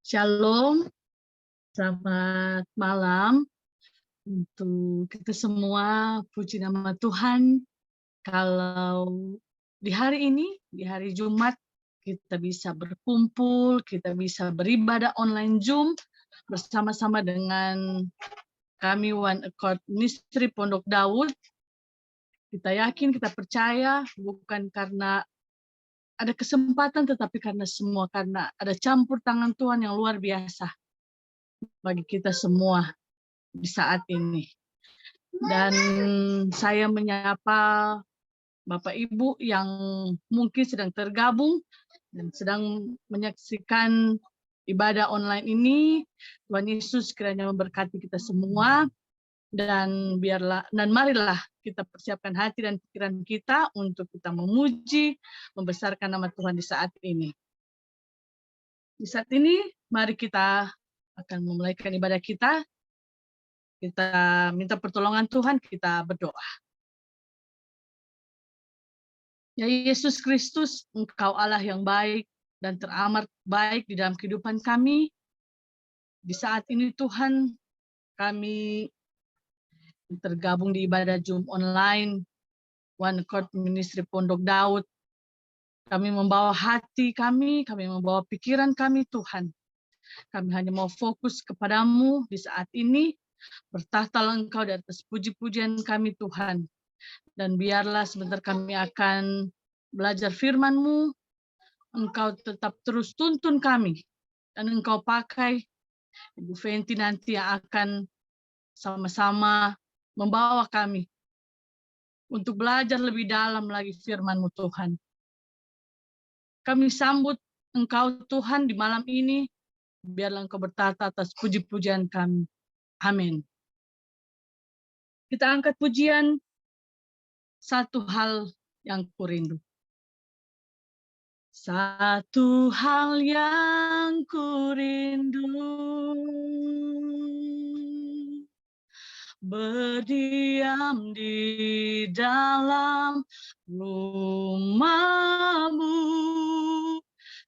Shalom, selamat malam untuk kita semua. Puji nama Tuhan, kalau di hari ini, di hari Jumat, kita bisa berkumpul, kita bisa beribadah online Zoom bersama-sama dengan kami One Accord Ministry Pondok Daud. Kita yakin, kita percaya, bukan karena ada kesempatan, tetapi karena ada campur tangan Tuhan yang luar biasa bagi kita semua di saat ini. Dan saya menyapa Bapak Ibu yang mungkin sedang tergabung dan sedang menyaksikan ibadah online ini. Tuhan Yesus kiranya memberkati kita semua, dan marilah kita persiapkan hati dan pikiran kita untuk kita memuji, membesarkan nama Tuhan di saat ini. Di saat ini, mari kita akan memulaikan ibadah kita. Kita minta pertolongan Tuhan, kita berdoa. Ya Yesus Kristus, Engkau Allah yang baik dan teramat baik di dalam kehidupan kami. Di saat ini Tuhan, kami tergabung di ibadah Zoom online, One Accord Ministry Pondok Daud. Kami membawa hati kami membawa pikiran kami Tuhan. Kami hanya mau fokus kepadamu di saat ini. Bertahtalah Engkau di atas puji-pujian kami Tuhan. Dan biarlah sebentar kami akan belajar firman-Mu, Engkau tetap terus tuntun kami, dan Engkau pakai Ibu Fenty nanti yang akan sama-sama membawa kami untuk belajar lebih dalam lagi firman-Mu Tuhan. Kami sambut Engkau Tuhan di malam ini, biarlah Engkau bertata atas puji-pujian kami. Amin. Kita angkat pujian Satu Hal Yang Kurindu. Satu hal yang kurindu, berdiam di dalam rumah-Mu.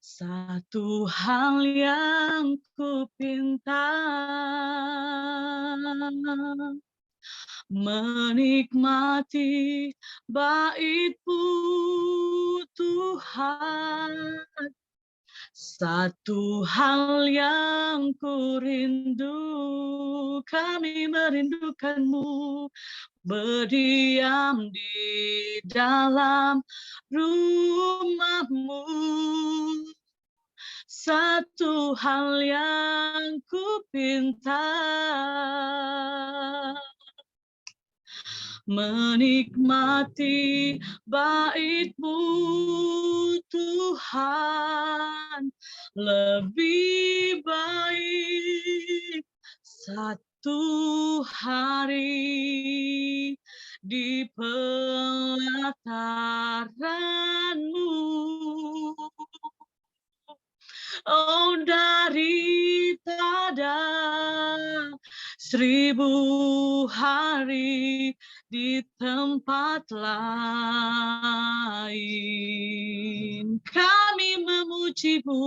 Satu hal yang kupinta, menikmati bait-Mu Tuhan. Satu hal yang kurindu, kami merindukan-Mu, berdiam di dalam rumah-Mu. Satu hal yang kupinta, menikmati bait-Mu Tuhan. Lebih baik satu hari di pelataran-Mu, oh daripada 1000 hari di tempat lain. Kami memuji-Mu,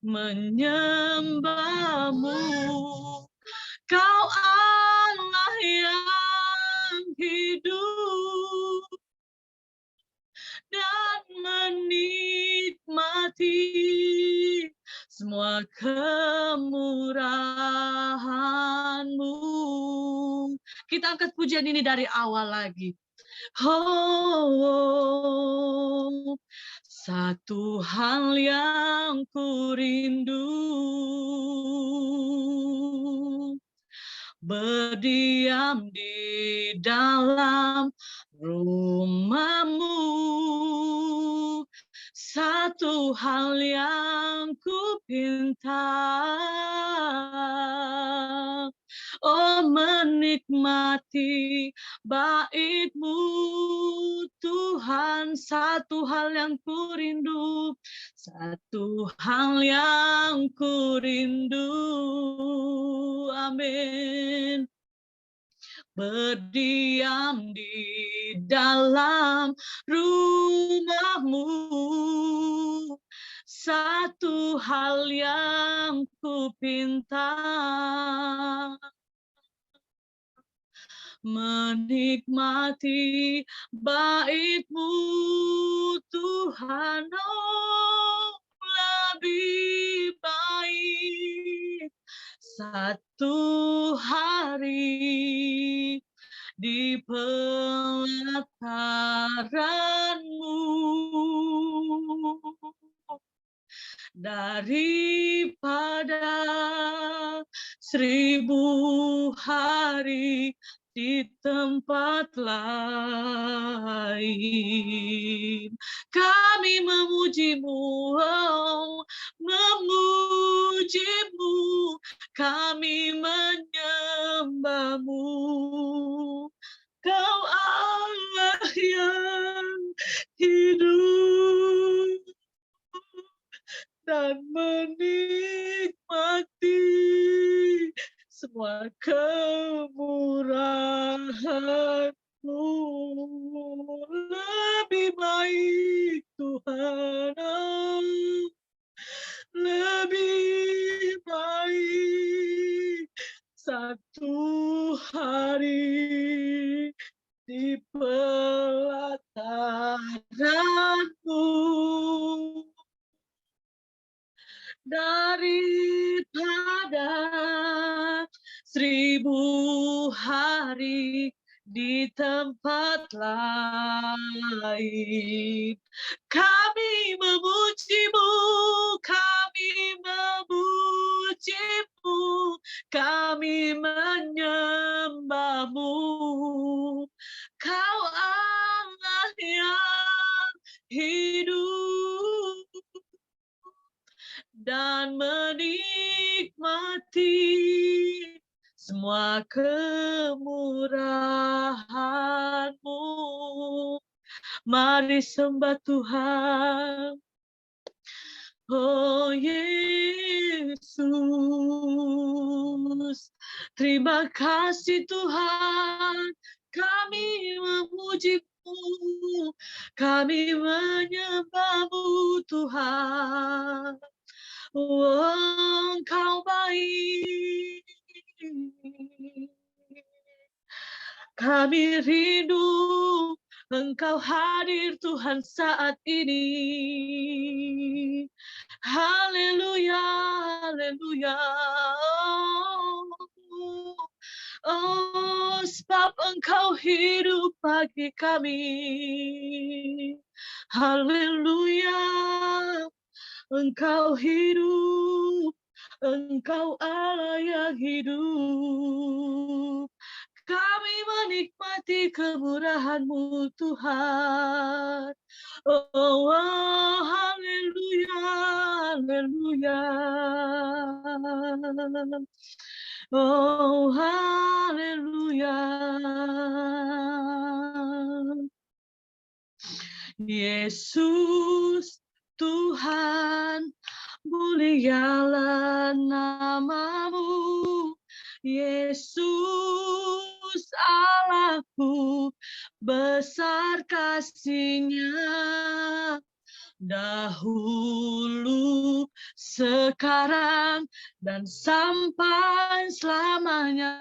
menyembah-Mu. Kau Allah yang hidup dan menikmati semua kemurahan-Mu. Kita angkat pujian ini dari awal lagi. Oh, satu hal yang kurindu, berdiam di dalam rumah-Mu. Satu hal yang kupinta, oh menikmati bait-Mu Tuhan. Satu hal yang kurindu, satu hal yang kurindu. Amin. berdiam di dalam rumah-Mu. Satu hal yang ku pinta, menikmati bait-Mu Tuhan. Oh, lebih baik satu hari di pelataran-Mu daripada 1000 hari di tempat lain. Kami memuji-Mu, oh, memuji-Mu, kami menyembah-Mu. Kau Allah yang hidup dan menikmati semua kemurahan-Mu. Lebih baik Tuhan, lebih baik satu hari di pelataran-Mu daripada 1000 hari di tempat lain. Kami memuji-Mu, kami memuji-Mu, kami menyembah-Mu. Kau Allah yang hidup dan menikmati semua kemurahan-Mu. Mari sembah Tuhan. Oh Yesus, terima kasih Tuhan, kami memuji-Mu, kami menyembah-Mu Tuhan. Oh, Engkau baik. Kami rindu Engkau hadir Tuhan saat ini. Haleluya, haleluya. Oh, sebab Engkau hidup bagi kami. Haleluya. Engkau hidup, Engkau Allah yang hidup. Kami menikmati kemurahan-Mu Tuhan. Oh, oh, haleluya, haleluya. Oh, haleluya. Yesus Tuhan, mulialah nama-Mu. Yesus Allahku, besar kasih-Nya. Dahulu, sekarang, dan sampai selamanya.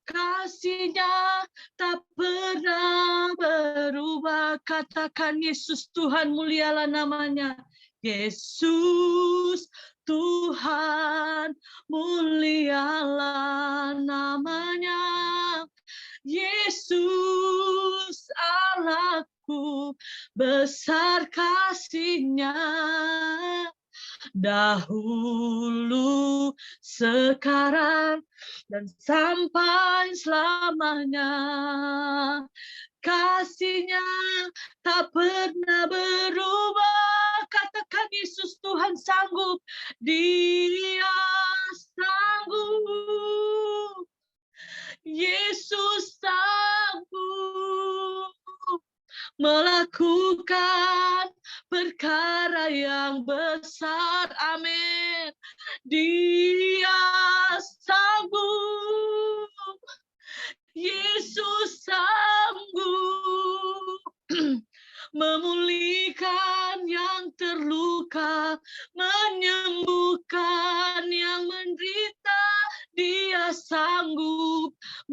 Kasih-Nya tak pernah berubah. Katakan Yesus Tuhan, mulialah namanya. Yesus Tuhan, mulialah namanya. Yesus Allahku, besar kasih-Nya. Dahulu, sekarang, dan sampai selamanya. Kasih-Nya tak pernah berubah. Katakan Yesus Tuhan sanggup. Dia sanggup. Yesus sanggup melakukan perkara yang besar. Amin. Dia sanggup.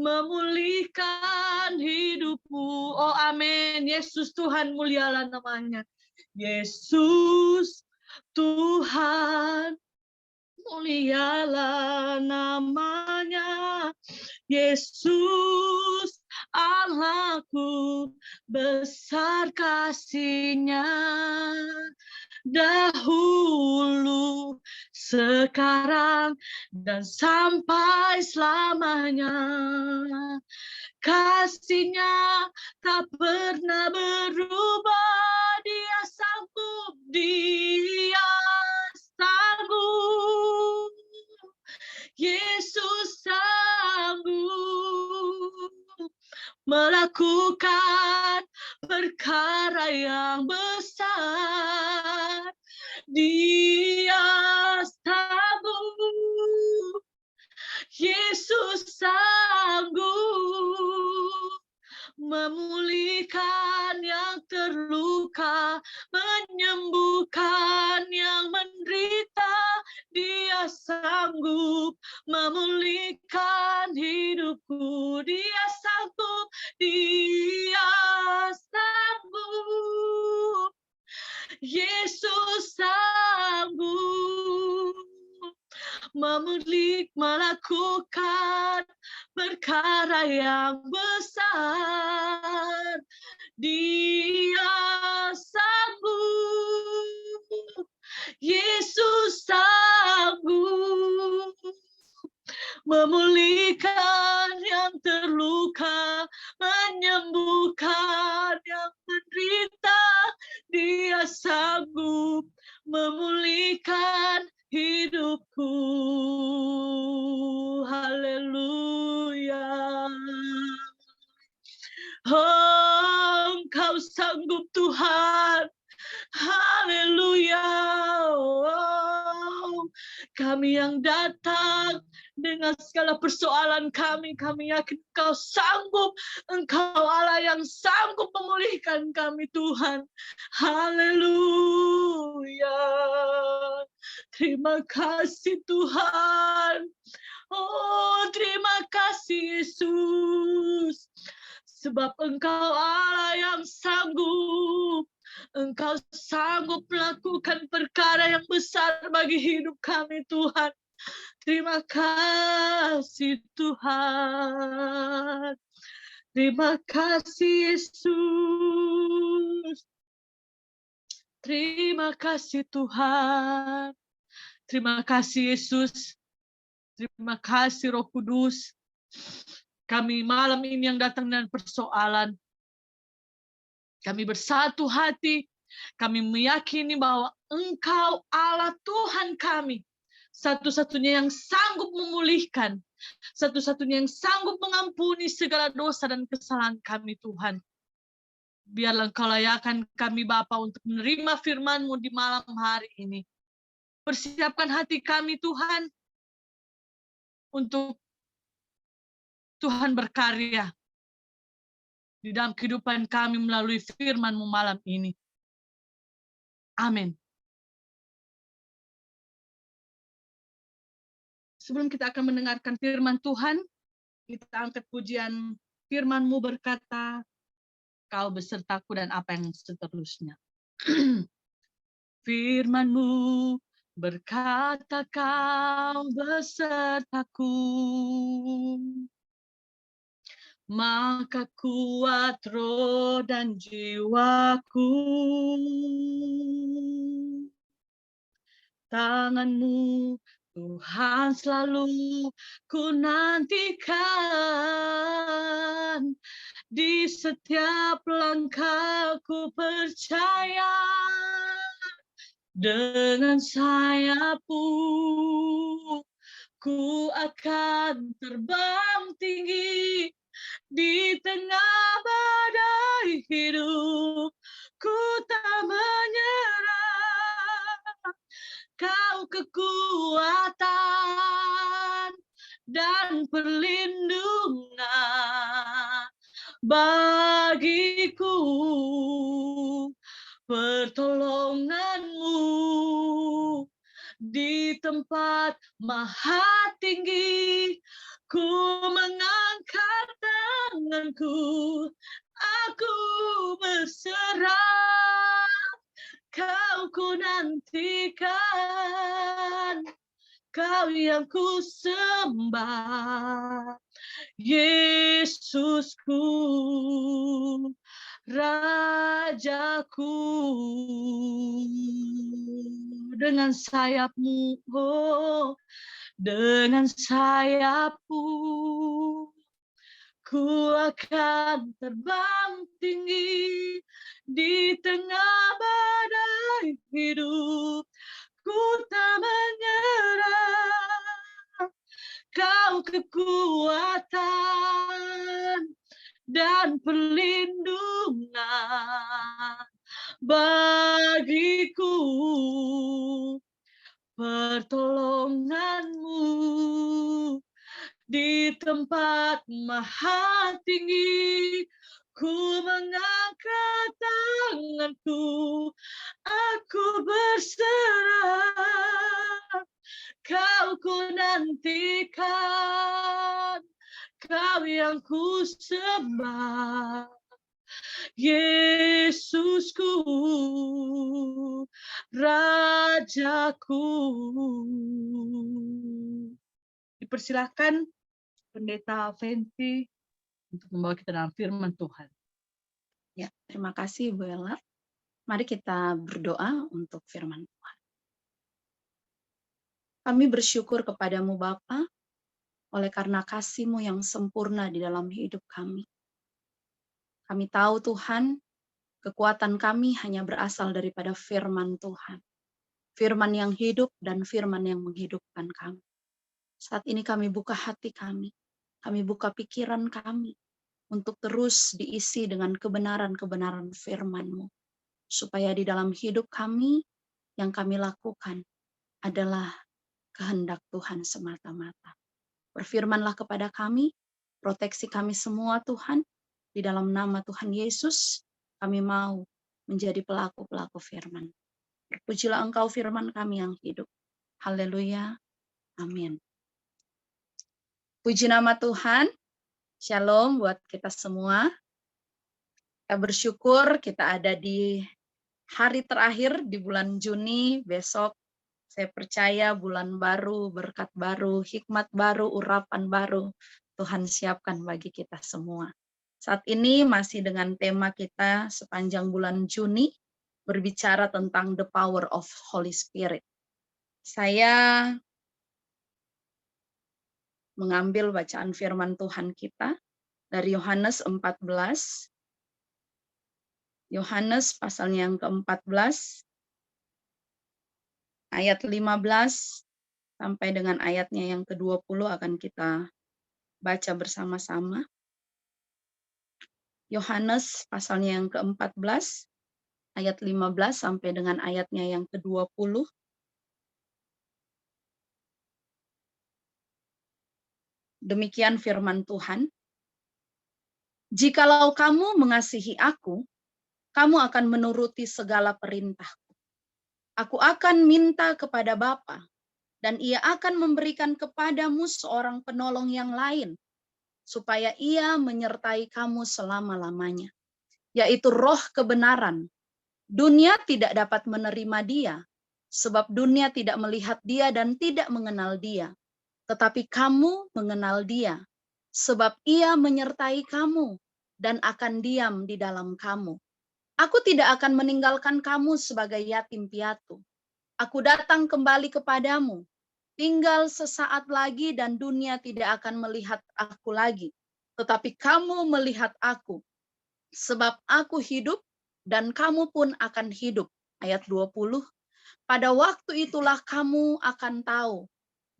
memulihkan hidupmu. Oh amin. Yesus Tuhan, mulialah namanya. Yesus Tuhan, mulialah namanya. Yesus Allahku, besar kasih-Nya. Dahulu, sekarang, dan sampai selamanya. Kasih-Nya tak pernah berubah. Dia sanggup, Dia sanggup. Yesus sanggup melakukan perkara yang besar. Dia sanggup, Yesus sanggup memulihkan yang terluka, menyembuhkan yang menderita. Dia sanggup memulihkan hidupku. Dia sanggup, Dia sanggup. Yesus sanggup melakukan perkara yang besar. Dia sanggup, Yesus sanggup memulihkan yang terluka, menyembuhkan yang menderita. Dia sanggup memulihkan hidupku. Haleluya. Oh, Engkau sanggup Tuhan. Haleluya. Oh, kami yang datang dengan segala persoalan kami yakin Engkau sanggup. Engkau Allah yang sanggup memulihkan kami Tuhan. Haleluya. Terima kasih Tuhan. Oh, terima kasih Yesus. Sebab Engkau Allah yang sanggup. Engkau sanggup melakukan perkara yang besar bagi hidup kami Tuhan. Terima kasih Tuhan. Terima kasih Yesus. Terima kasih Tuhan. Terima kasih Yesus. Terima kasih Roh Kudus. Kami malam ini yang datang dengan persoalan. Kami bersatu hati. Kami meyakini bahwa Engkau Allah Tuhan kami. Satu-satunya yang sanggup memulihkan. Satu-satunya yang sanggup mengampuni segala dosa dan kesalahan kami Tuhan. Biarlah Engkau layakan kami Bapa untuk menerima firman-Mu di malam hari ini. Persiapkan hati kami Tuhan untuk Tuhan berkarya di dalam kehidupan kami melalui firman-Mu malam ini. Amin. Sebelum kita akan mendengarkan firman Tuhan, kita angkat pujian firman-Mu berkata, Kau besertaku dan apa yang seterusnya. Firman-Mu berkata, Kau besertaku. Maka kuat roh dan jiwaku. Tangan-Mu Tuhan selalu ku nantikan. Di setiap langkahku percaya. Dengan sayap-Mu ku akan terbang tinggi. Di tengah badai hidup, ku tak menyerah. Kau kekuatan dan perlindungan bagiku. Pertolongan-Mu di tempat maha tinggi. Ku mengangkat Tuhanku, aku berserah, Kau ku nantikan, Kau yang ku sembah, Yesusku, Rajaku. Dengan sayapmu, oh, dengan sayapmu, ku akan terbang tinggi di tengah badai hidup. Ku tak menyerah, Kau kekuatan dan perlindungan bagiku. Pertolonganmu di tempat maha tinggi, ku mengangkat tanganku, aku berserah, Kau ku nantikan, Kau yang ku sembah, Yesusku, Rajaku. Dipersilahkan Pendeta Fenty untuk membawa kita dalam firman Tuhan. Ya, terima kasih Bu Ella. Mari kita berdoa untuk firman Tuhan. Kami bersyukur kepadamu Bapa, oleh karena kasih-Mu yang sempurna di dalam hidup kami. Kami tahu Tuhan, kekuatan kami hanya berasal daripada firman Tuhan. Firman yang hidup dan firman yang menghidupkan kami. Saat ini kami buka hati kami buka pikiran kami untuk terus diisi dengan kebenaran-kebenaran firman-Mu. Supaya di dalam hidup kami, yang kami lakukan adalah kehendak Tuhan semata-mata. Berfirmanlah kepada kami, proteksi kami semua Tuhan, di dalam nama Tuhan Yesus, kami mau menjadi pelaku-pelaku firman. Berpujilah Engkau firman kami yang hidup. Haleluya. Amin. Puji nama Tuhan. Shalom buat kita semua. Kita bersyukur kita ada di hari terakhir di bulan Juni. Besok saya percaya bulan baru, berkat baru, hikmat baru, urapan baru Tuhan siapkan bagi kita semua. Saat ini masih dengan tema kita sepanjang bulan Juni, berbicara tentang the power of Holy Spirit. Saya mengambil bacaan firman Tuhan kita dari Yohanes 14. Yohanes pasalnya yang ke-14, ayat 15 sampai dengan ayatnya yang ke-20 akan kita baca bersama-sama. Yohanes pasalnya yang ke-14, ayat 15 sampai dengan ayatnya yang ke-20. Demikian firman Tuhan. Jikalau kamu mengasihi aku, kamu akan menuruti segala perintahku. Aku akan minta kepada Bapa, dan ia akan memberikan kepadamu seorang penolong yang lain, supaya ia menyertai kamu selama-lamanya, yaitu Roh kebenaran. Dunia tidak dapat menerima dia, sebab dunia tidak melihat dia dan tidak mengenal dia. Tetapi kamu mengenal dia, sebab ia menyertai kamu dan akan diam di dalam kamu. Aku tidak akan meninggalkan kamu sebagai yatim piatu. Aku datang kembali kepadamu. Tinggal sesaat lagi dan dunia tidak akan melihat aku lagi. Tetapi kamu melihat aku, sebab aku hidup dan kamu pun akan hidup. Ayat 20. Pada waktu itulah kamu akan tahu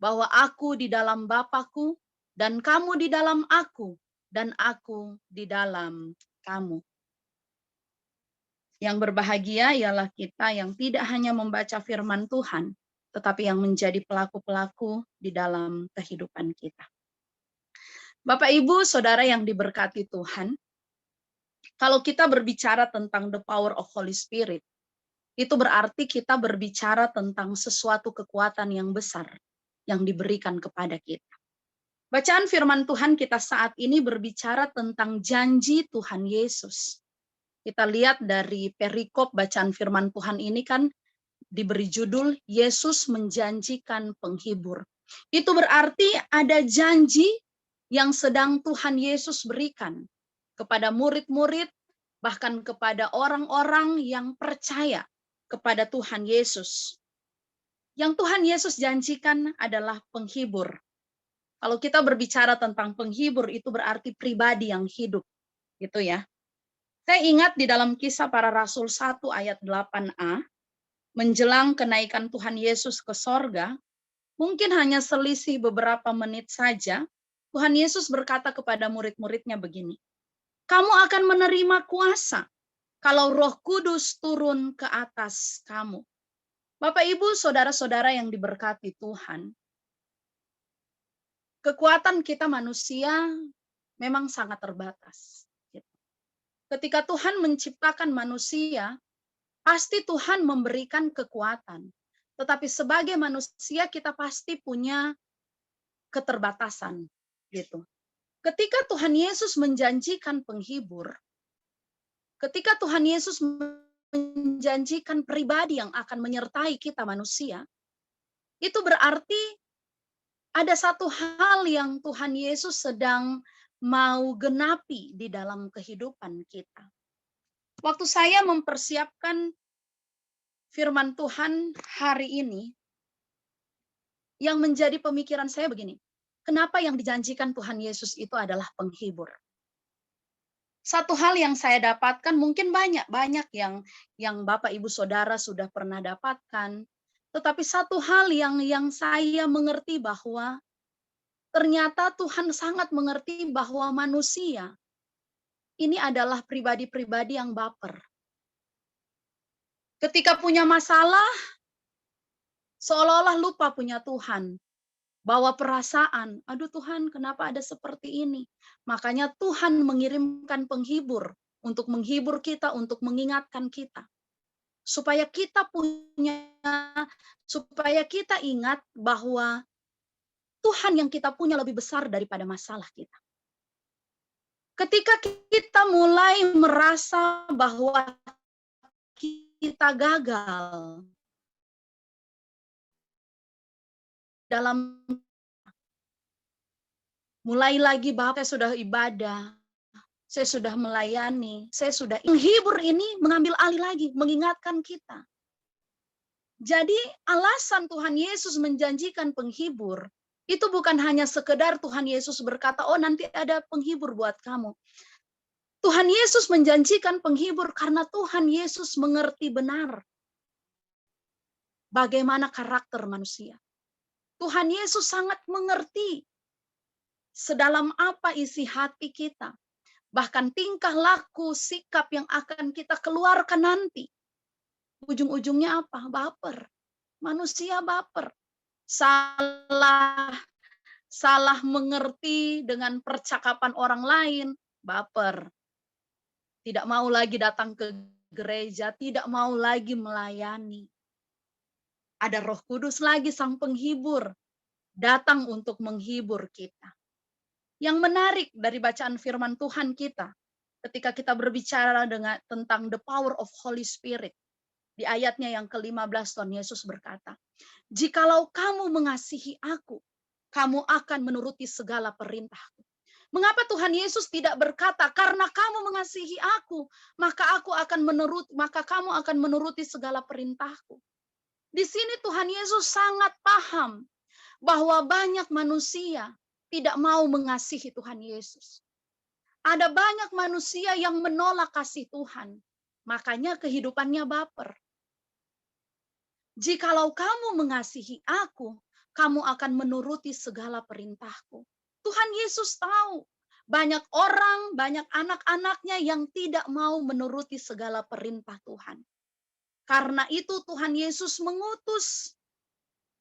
bahwa aku di dalam Bapa-Ku dan kamu di dalam aku dan aku di dalam kamu. Yang berbahagia ialah kita yang tidak hanya membaca firman Tuhan, tetapi yang menjadi pelaku-pelaku di dalam kehidupan kita. Bapak, Ibu, Saudara yang diberkati Tuhan, kalau kita berbicara tentang the power of Holy Spirit, itu berarti kita berbicara tentang sesuatu kekuatan yang besar yang diberikan kepada kita. Bacaan firman Tuhan kita saat ini berbicara tentang janji Tuhan Yesus. Kita lihat dari perikop bacaan firman Tuhan ini kan diberi judul Yesus menjanjikan penghibur. Itu berarti ada janji yang sedang Tuhan Yesus berikan kepada murid-murid, bahkan kepada orang-orang yang percaya kepada Tuhan Yesus. Yang Tuhan Yesus janjikan adalah penghibur. Kalau kita berbicara tentang penghibur, itu berarti pribadi yang hidup, gitu ya. Saya ingat di dalam Kisah Para Rasul 1 ayat 8a, menjelang kenaikan Tuhan Yesus ke sorga, mungkin hanya selisih beberapa menit saja, Tuhan Yesus berkata kepada murid-muridnya begini, kamu akan menerima kuasa kalau Roh Kudus turun ke atas kamu. Bapak, Ibu, saudara-saudara yang diberkati Tuhan, kekuatan kita manusia memang sangat terbatas. Ketika Tuhan menciptakan manusia, pasti Tuhan memberikan kekuatan. Tetapi sebagai manusia kita pasti punya keterbatasan, gitu. Ketika Tuhan Yesus menjanjikan penghibur, ketika Tuhan Yesus menjanjikan pribadi yang akan menyertai kita manusia, itu berarti ada satu hal yang Tuhan Yesus sedang mau genapi di dalam kehidupan kita. Waktu saya mempersiapkan firman Tuhan hari ini, yang menjadi pemikiran saya begini, kenapa yang dijanjikan Tuhan Yesus itu adalah penghibur? Satu hal yang saya dapatkan, mungkin banyak yang Bapak Ibu Saudara sudah pernah dapatkan, tetapi satu hal yang saya mengerti bahwa ternyata Tuhan sangat mengerti bahwa manusia ini adalah pribadi-pribadi yang baper. Ketika punya masalah, seolah-olah lupa punya Tuhan. Bawa perasaan, aduh Tuhan kenapa ada seperti ini. Makanya Tuhan mengirimkan penghibur untuk menghibur kita, untuk mengingatkan kita. Supaya kita ingat bahwa Tuhan yang kita punya lebih besar daripada masalah kita. Ketika kita mulai merasa bahwa kita gagal dalam mulai lagi bahwa saya sudah ibadah, saya sudah melayani, saya sudah menghibur ini mengambil alih lagi, mengingatkan kita. Jadi alasan Tuhan Yesus menjanjikan penghibur, itu bukan hanya sekedar Tuhan Yesus berkata, oh nanti ada penghibur buat kamu. Tuhan Yesus menjanjikan penghibur karena Tuhan Yesus mengerti benar bagaimana karakter manusia. Tuhan Yesus sangat mengerti sedalam apa isi hati kita. Bahkan tingkah laku, sikap yang akan kita keluarkan nanti. Ujung-ujungnya apa? Baper. Manusia baper. Salah mengerti dengan percakapan orang lain, baper. Tidak mau lagi datang ke gereja, tidak mau lagi melayani. Ada Roh Kudus lagi, Sang Penghibur, datang untuk menghibur kita. Yang menarik dari bacaan firman Tuhan kita, ketika kita berbicara tentang the power of Holy Spirit, di ayatnya yang ke-15 Tuhan Yesus berkata, jikalau kamu mengasihi aku, kamu akan menuruti segala perintahku. Mengapa Tuhan Yesus tidak berkata, karena kamu mengasihi aku, maka kamu akan menuruti segala perintahku. Di sini Tuhan Yesus sangat paham bahwa banyak manusia tidak mau mengasihi Tuhan Yesus. Ada banyak manusia yang menolak kasih Tuhan. Makanya kehidupannya baper. Jikalau kamu mengasihi aku, kamu akan menuruti segala perintahku. Tuhan Yesus tahu banyak orang, banyak anak-anaknya yang tidak mau menuruti segala perintah Tuhan. Karena itu Tuhan Yesus mengutus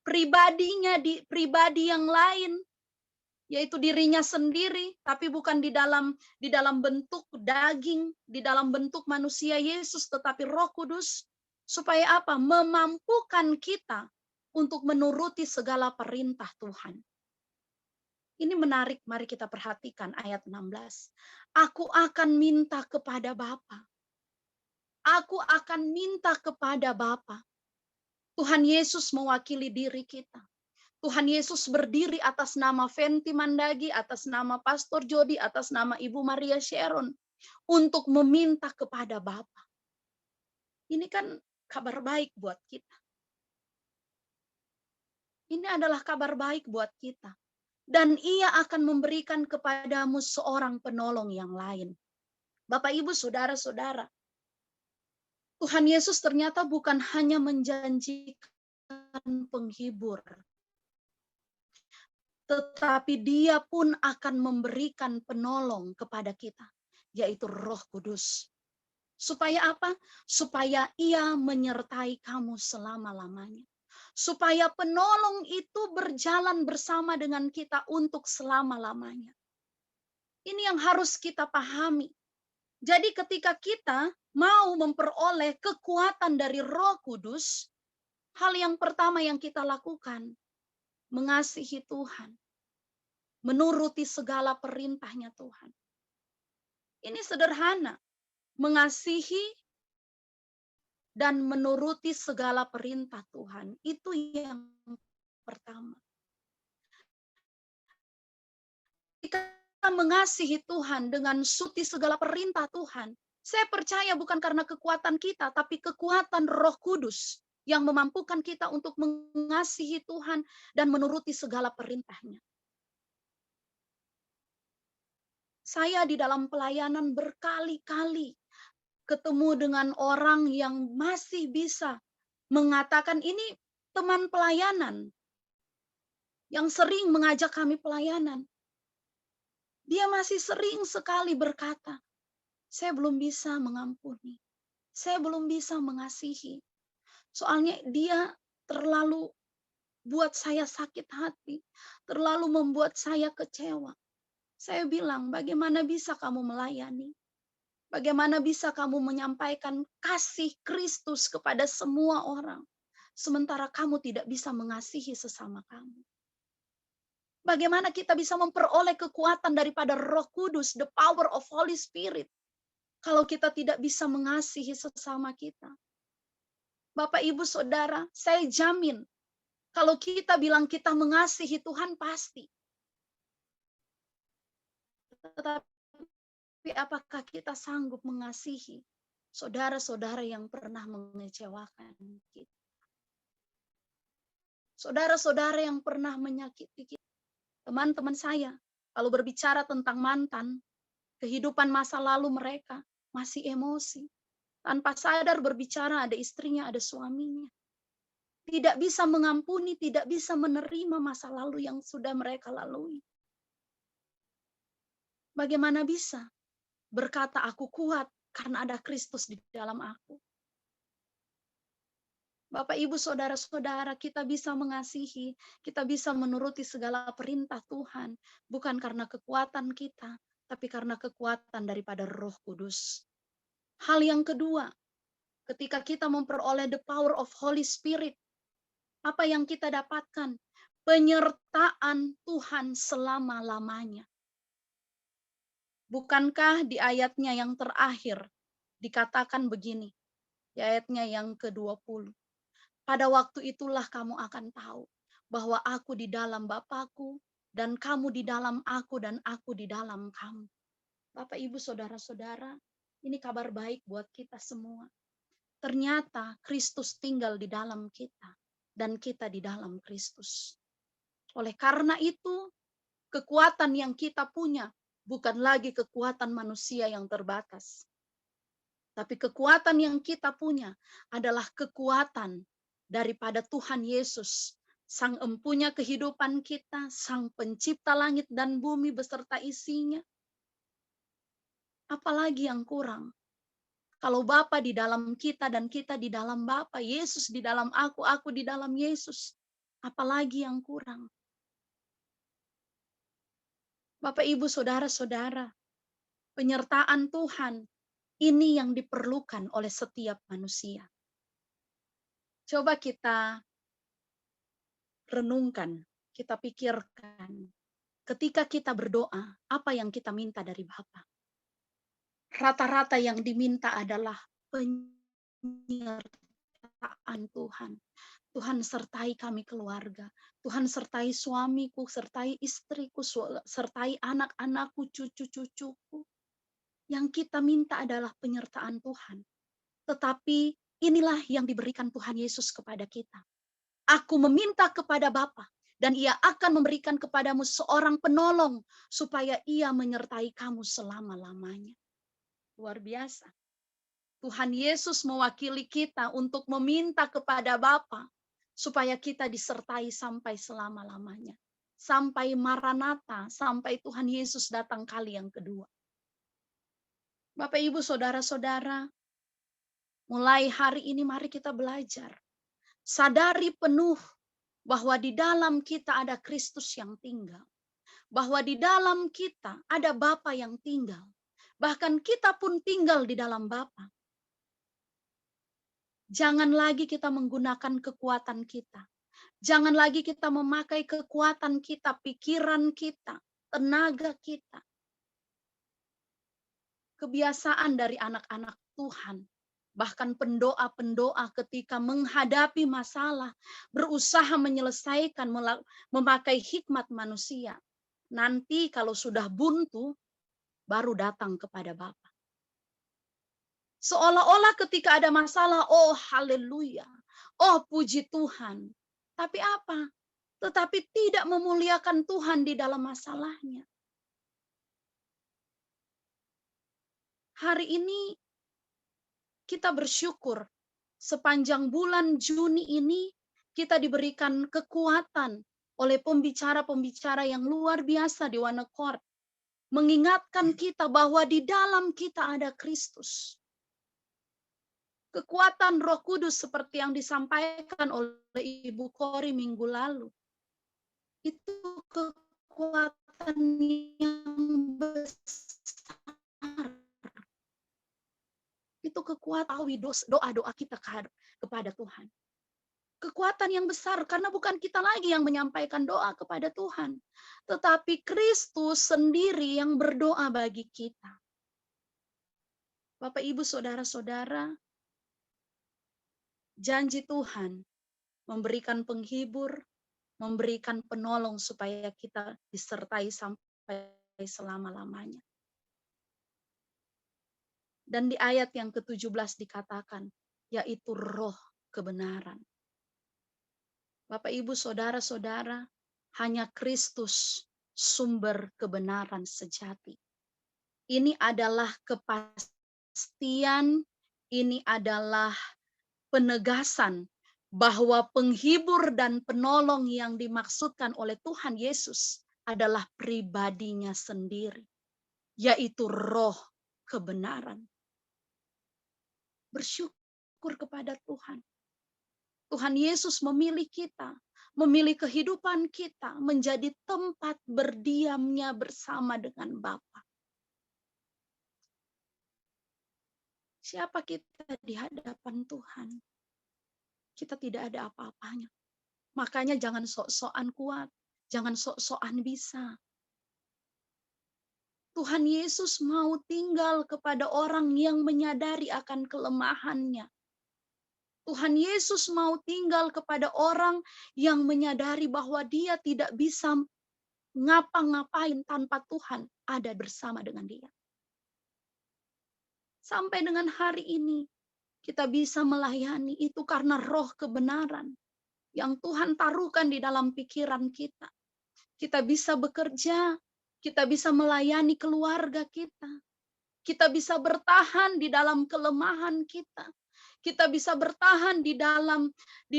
pribadi yang lain, yaitu dirinya sendiri, tapi bukan di dalam bentuk daging, di dalam bentuk manusia Yesus, tetapi Roh Kudus, supaya apa? Memampukan kita untuk menuruti segala perintah Tuhan. Ini menarik, mari kita perhatikan ayat 16. Aku akan minta kepada Bapa. Aku akan minta kepada Bapa. Tuhan Yesus mewakili diri kita. Tuhan Yesus berdiri atas nama Fenty Mandagi, atas nama Pastor Jody, atas nama Ibu Maria Sharon untuk meminta kepada Bapa. Ini kan kabar baik buat kita. Ini adalah kabar baik buat kita. Dan ia akan memberikan kepadamu seorang penolong yang lain. Bapak, Ibu, saudara-saudara, Tuhan Yesus ternyata bukan hanya menjanjikan penghibur, tetapi dia pun akan memberikan penolong kepada kita, yaitu Roh Kudus. Supaya apa? Supaya ia menyertai kamu selama-lamanya. Supaya penolong itu berjalan bersama dengan kita untuk selama-lamanya. Ini yang harus kita pahami. Jadi ketika kita mau memperoleh kekuatan dari Roh Kudus, hal yang pertama yang kita lakukan, mengasihi Tuhan. Menuruti segala perintahnya Tuhan. Ini sederhana. Mengasihi dan menuruti segala perintah Tuhan. Itu yang pertama. Kita mengasihi Tuhan dengan suti segala perintah Tuhan. Saya percaya bukan karena kekuatan kita, tapi kekuatan Roh Kudus yang memampukan kita untuk mengasihi Tuhan dan menuruti segala perintahnya. Saya di dalam pelayanan berkali-kali ketemu dengan orang yang masih bisa mengatakan ini teman pelayanan yang sering mengajak kami pelayanan. Dia masih sering sekali berkata, saya belum bisa mengampuni, saya belum bisa mengasihi. Soalnya dia terlalu buat saya sakit hati, terlalu membuat saya kecewa. Saya bilang, bagaimana bisa kamu melayani? Bagaimana bisa kamu menyampaikan kasih Kristus kepada semua orang, sementara kamu tidak bisa mengasihi sesama kamu? Bagaimana kita bisa memperoleh kekuatan daripada Roh Kudus, the power of Holy Spirit, kalau kita tidak bisa mengasihi sesama kita? Bapak, Ibu, Saudara, saya jamin, kalau kita bilang kita mengasihi Tuhan pasti. Tapi apakah kita sanggup mengasihi saudara-saudara yang pernah mengecewakan kita? Saudara-saudara yang pernah menyakiti kita. Teman-teman saya, kalau berbicara tentang mantan, kehidupan masa lalu mereka masih emosi. Tanpa sadar berbicara ada istrinya, ada suaminya. Tidak bisa mengampuni, tidak bisa menerima masa lalu yang sudah mereka lalui. Bagaimana bisa berkata aku kuat karena ada Kristus di dalam aku? Bapak, Ibu, saudara-saudara, kita bisa mengasihi, kita bisa menuruti segala perintah Tuhan, bukan karena kekuatan kita, tapi karena kekuatan daripada Roh Kudus. Hal yang kedua, ketika kita memperoleh the power of Holy Spirit, apa yang kita dapatkan? Penyertaan Tuhan selama-lamanya. Bukankah di ayatnya yang terakhir dikatakan begini, di ayatnya yang ke-20. Pada waktu itulah kamu akan tahu bahwa aku di dalam Bapa-Ku dan kamu di dalam aku dan aku di dalam kamu. Bapak, Ibu, saudara-saudara, ini kabar baik buat kita semua. Ternyata Kristus tinggal di dalam kita dan kita di dalam Kristus. Oleh karena itu, kekuatan yang kita punya bukan lagi kekuatan manusia yang terbatas. Tapi kekuatan yang kita punya adalah kekuatan daripada Tuhan Yesus, Sang Empunya kehidupan kita, Sang Pencipta langit dan bumi beserta isinya. Apalagi yang kurang? Kalau Bapa di dalam kita dan kita di dalam Bapa, Yesus di dalam aku di dalam Yesus. Apalagi yang kurang? Bapak, Ibu, saudara-saudara, penyertaan Tuhan ini yang diperlukan oleh setiap manusia. Coba kita renungkan, kita pikirkan. ketika kita berdoa, apa yang kita minta dari Bapa? Rata-rata yang diminta adalah penyertaan Tuhan. Tuhan sertai kami keluarga. Tuhan sertai suamiku, sertai istriku, sertai anak-anakku, cucu-cucuku. Yang kita minta adalah penyertaan Tuhan. Tetapi inilah yang diberikan Tuhan Yesus kepada kita. Aku meminta kepada Bapa, dan Ia akan memberikan kepadamu seorang penolong, supaya Ia menyertai kamu selama-lamanya. Luar biasa. Tuhan Yesus mewakili kita untuk meminta kepada Bapa, supaya kita disertai sampai selama-lamanya. Sampai Maranatha, sampai Tuhan Yesus datang kali yang kedua. Bapak, Ibu, Saudara-saudara, mulai hari ini mari kita belajar. Sadari penuh bahwa di dalam kita ada Kristus yang tinggal. Bahwa di dalam kita ada Bapa yang tinggal. Bahkan kita pun tinggal di dalam Bapa. Jangan lagi kita menggunakan kekuatan kita. Jangan lagi kita memakai kekuatan kita, pikiran kita, tenaga kita. Kebiasaan dari anak-anak Tuhan, bahkan pendoa-pendoa ketika menghadapi masalah, berusaha menyelesaikan, memakai hikmat manusia. Nanti kalau sudah buntu, baru datang kepada Bapa. Seolah-olah ketika ada masalah, oh haleluya, oh puji Tuhan. Tapi apa? Tetapi tidak memuliakan Tuhan di dalam masalahnya. Hari ini kita bersyukur sepanjang bulan Juni ini kita diberikan kekuatan oleh pembicara-pembicara yang luar biasa di One Accord. Mengingatkan kita bahwa di dalam kita ada Kristus. Kekuatan Roh Kudus seperti yang disampaikan oleh Ibu Kori minggu lalu. Itu kekuatan yang besar. Itu kekuatan doa-doa kita kepada Tuhan. Kekuatan yang besar karena bukan kita lagi yang menyampaikan doa kepada Tuhan. Tetapi Kristus sendiri yang berdoa bagi kita. Bapak, Ibu, Saudara-saudara, janji Tuhan memberikan penghibur, memberikan penolong supaya kita disertai sampai selama-lamanya. Dan di ayat yang ke-17 dikatakan, yaitu roh kebenaran. Bapak, Ibu, Saudara-saudara, hanya Kristus sumber kebenaran sejati. Ini adalah kepastian, ini adalah penegasan bahwa penghibur dan penolong yang dimaksudkan oleh Tuhan Yesus adalah pribadinya sendiri, yaitu roh kebenaran. Bersyukur kepada Tuhan. Tuhan Yesus memilih kita, memilih kehidupan kita menjadi tempat berdiamnya bersama dengan Bapa. Siapa kita di hadapan Tuhan? Kita tidak ada apa-apanya. Makanya jangan sok-sokan kuat, jangan sok-sokan bisa. Tuhan Yesus mau tinggal kepada orang yang menyadari akan kelemahannya. Tuhan Yesus mau tinggal kepada orang yang menyadari bahwa dia tidak bisa ngapa-ngapain tanpa Tuhan ada bersama dengan dia. Sampai dengan hari ini, kita bisa melayani itu karena roh kebenaran yang Tuhan taruhkan di dalam pikiran kita. Kita bisa bekerja, kita bisa melayani keluarga kita. Kita bisa bertahan di dalam kelemahan kita. Kita bisa bertahan di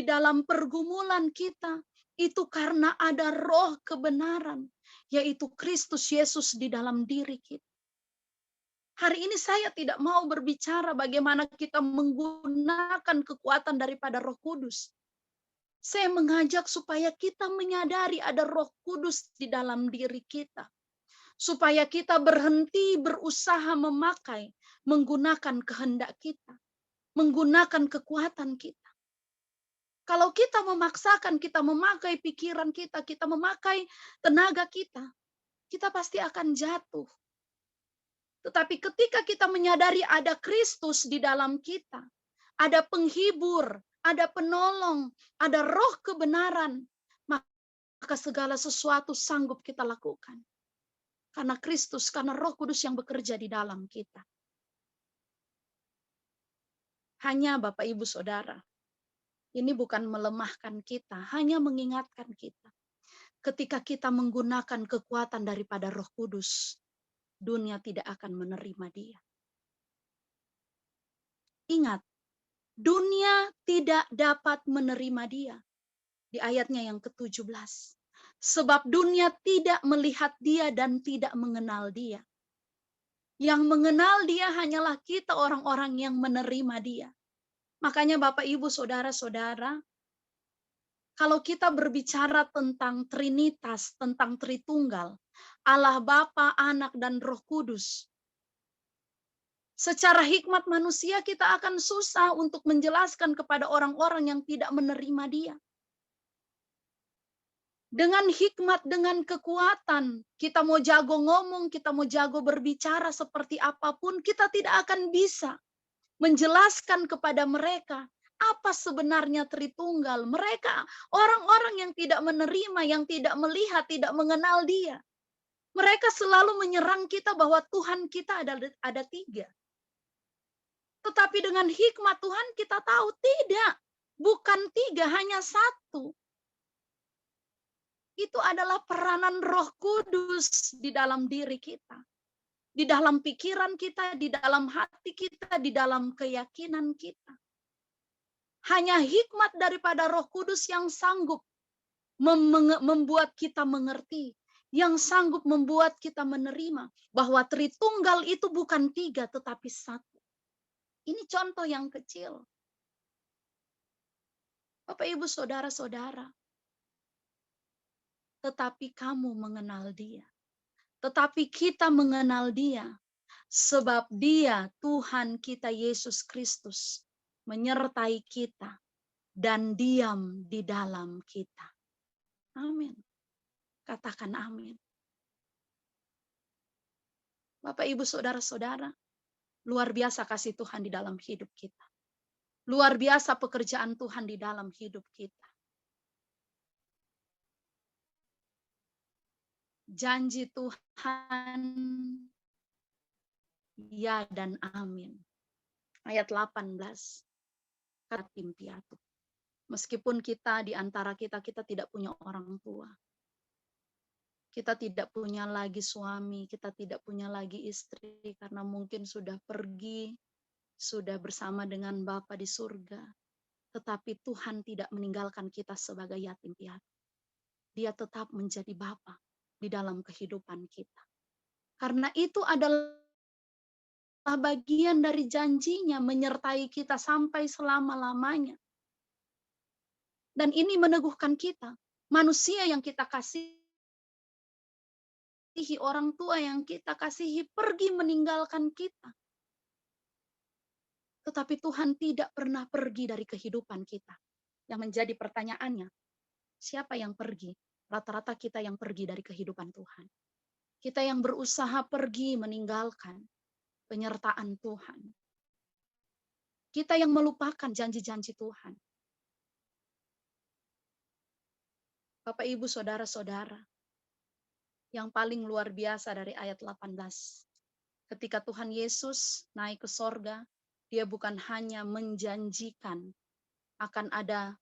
dalam pergumulan kita. Itu karena ada roh kebenaran, yaitu Kristus Yesus di dalam diri kita. Hari ini saya tidak mau berbicara bagaimana kita menggunakan kekuatan daripada Roh Kudus. Saya mengajak supaya kita menyadari ada Roh Kudus di dalam diri kita. Supaya kita berhenti berusaha menggunakan kehendak kita. Menggunakan kekuatan kita. Kalau kita memaksakan, kita memakai pikiran kita, kita memakai tenaga kita, kita pasti akan jatuh. Tetapi ketika kita menyadari ada Kristus di dalam kita, ada penghibur, ada penolong, ada roh kebenaran, maka segala sesuatu sanggup kita lakukan. Karena Kristus, karena Roh Kudus yang bekerja di dalam kita. Hanya Bapak Ibu Saudara, ini bukan melemahkan kita, hanya mengingatkan kita. Ketika kita menggunakan kekuatan daripada Roh Kudus, dunia tidak akan menerima dia. Ingat, dunia tidak dapat menerima dia. Di ayatnya yang ke-17. Sebab dunia tidak melihat dia dan tidak mengenal dia. Yang mengenal dia hanyalah kita orang-orang yang menerima dia. Makanya Bapak, Ibu, Saudara-saudara, kalau kita berbicara tentang Trinitas, tentang Tritunggal, Allah Bapa, Anak, dan Roh Kudus, secara hikmat manusia kita akan susah untuk menjelaskan kepada orang-orang yang tidak menerima dia. Dengan hikmat, dengan kekuatan, kita mau jago ngomong, kita mau jago berbicara seperti apapun, kita tidak akan bisa menjelaskan kepada mereka apa sebenarnya Tritunggal. Mereka orang-orang yang tidak menerima, yang tidak melihat, tidak mengenal dia. Mereka selalu menyerang kita bahwa Tuhan kita ada tiga. Tetapi dengan hikmat Tuhan kita tahu tidak, bukan tiga, hanya satu. Itu adalah peranan Roh Kudus di dalam diri kita. Di dalam pikiran kita, di dalam hati kita, di dalam keyakinan kita. Hanya hikmat daripada Roh Kudus yang sanggup membuat kita mengerti, yang sanggup membuat kita menerima bahwa Tritunggal itu bukan tiga tetapi satu. Ini contoh yang kecil. Bapak, Ibu, Saudara-saudara, tetapi kamu mengenal dia. Tetapi kita mengenal dia sebab dia, Tuhan kita Yesus Kristus, menyertai kita dan diam di dalam kita. Amin. Katakan amin. Bapak, Ibu, Saudara-saudara, luar biasa kasih Tuhan di dalam hidup kita. Luar biasa pekerjaan Tuhan di dalam hidup kita. Janji Tuhan, ya dan amin. Ayat 18. Kata Yatim piatu. Meskipun kita di antara kita tidak punya orang tua. Kita tidak punya lagi suami, kita tidak punya lagi istri karena mungkin sudah pergi, sudah bersama dengan Bapa di surga. Tetapi Tuhan tidak meninggalkan kita sebagai yatim piatu. Dia tetap menjadi Bapa di dalam kehidupan kita. Karena itu adalah bagian dari janjinya menyertai kita sampai selama-lamanya. Dan ini meneguhkan kita. Manusia yang kita kasihi, orang tua yang kita kasihi pergi meninggalkan kita. Tetapi Tuhan tidak pernah pergi dari kehidupan kita. Yang menjadi pertanyaannya, siapa yang pergi? Rata-rata kita yang pergi dari kehidupan Tuhan. Kita yang berusaha pergi meninggalkan penyertaan Tuhan. Kita yang melupakan janji-janji Tuhan. Bapak, Ibu, Saudara-saudara, yang paling luar biasa dari ayat 18. Ketika Tuhan Yesus naik ke sorga, dia bukan hanya menjanjikan akan ada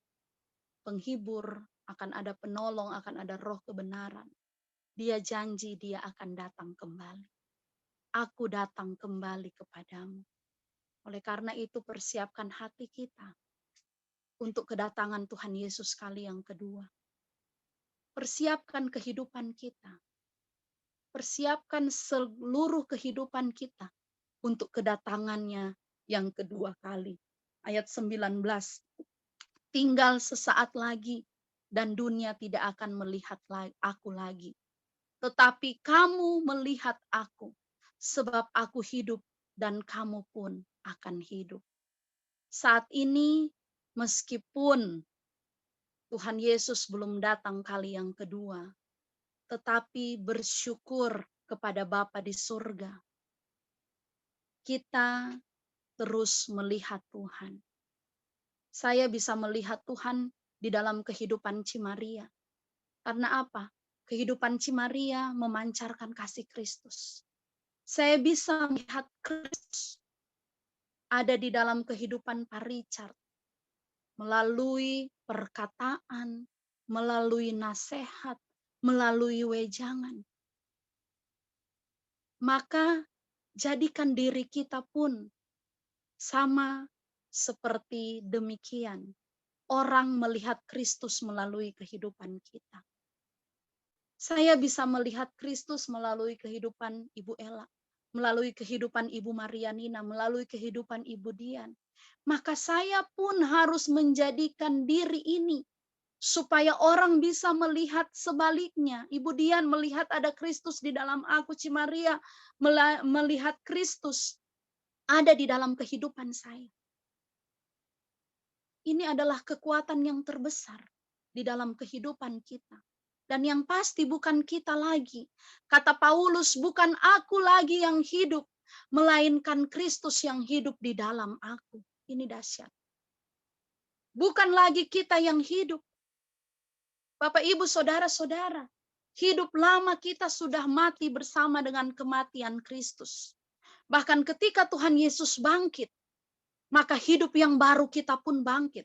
penghibur, akan ada penolong, akan ada roh kebenaran. Dia janji dia akan datang kembali. Aku datang kembali kepadamu. Oleh karena itu persiapkan hati kita untuk kedatangan Tuhan Yesus kali yang kedua. Persiapkan kehidupan kita. Persiapkan seluruh kehidupan kita untuk kedatangannya yang kedua kali. Ayat 19. Tinggal sesaat lagi dan dunia tidak akan melihat aku lagi. Tetapi kamu melihat aku sebab aku hidup dan kamu pun akan hidup. Saat ini meskipun Tuhan Yesus belum datang kali yang kedua, tetapi bersyukur kepada Bapa di surga. Kita terus melihat Tuhan. Saya bisa melihat Tuhan di dalam kehidupan Cimaria. Karena apa? Kehidupan Cimaria memancarkan kasih Kristus. Saya bisa melihat Kristus ada di dalam kehidupan Pak Richard. Melalui perkataan, melalui nasihat, melalui wejangan. Maka jadikan diri kita pun sama seperti demikian. Orang melihat Kristus melalui kehidupan kita. Saya bisa melihat Kristus melalui kehidupan Ibu Ella, melalui kehidupan Ibu Marianina, melalui kehidupan Ibu Dian. Maka saya pun harus menjadikan diri ini supaya orang bisa melihat sebaliknya. Ibu Dian melihat ada Kristus di dalam aku, Cimaria melihat Kristus ada di dalam kehidupan saya. Ini adalah kekuatan yang terbesar di dalam kehidupan kita. Dan yang pasti bukan kita lagi. Kata Paulus, bukan aku lagi yang hidup, melainkan Kristus yang hidup di dalam aku. Ini dahsyat. Bukan lagi kita yang hidup. Bapak, Ibu, Saudara-saudara, hidup lama kita sudah mati bersama dengan kematian Kristus. Bahkan ketika Tuhan Yesus bangkit, maka hidup yang baru kita pun bangkit.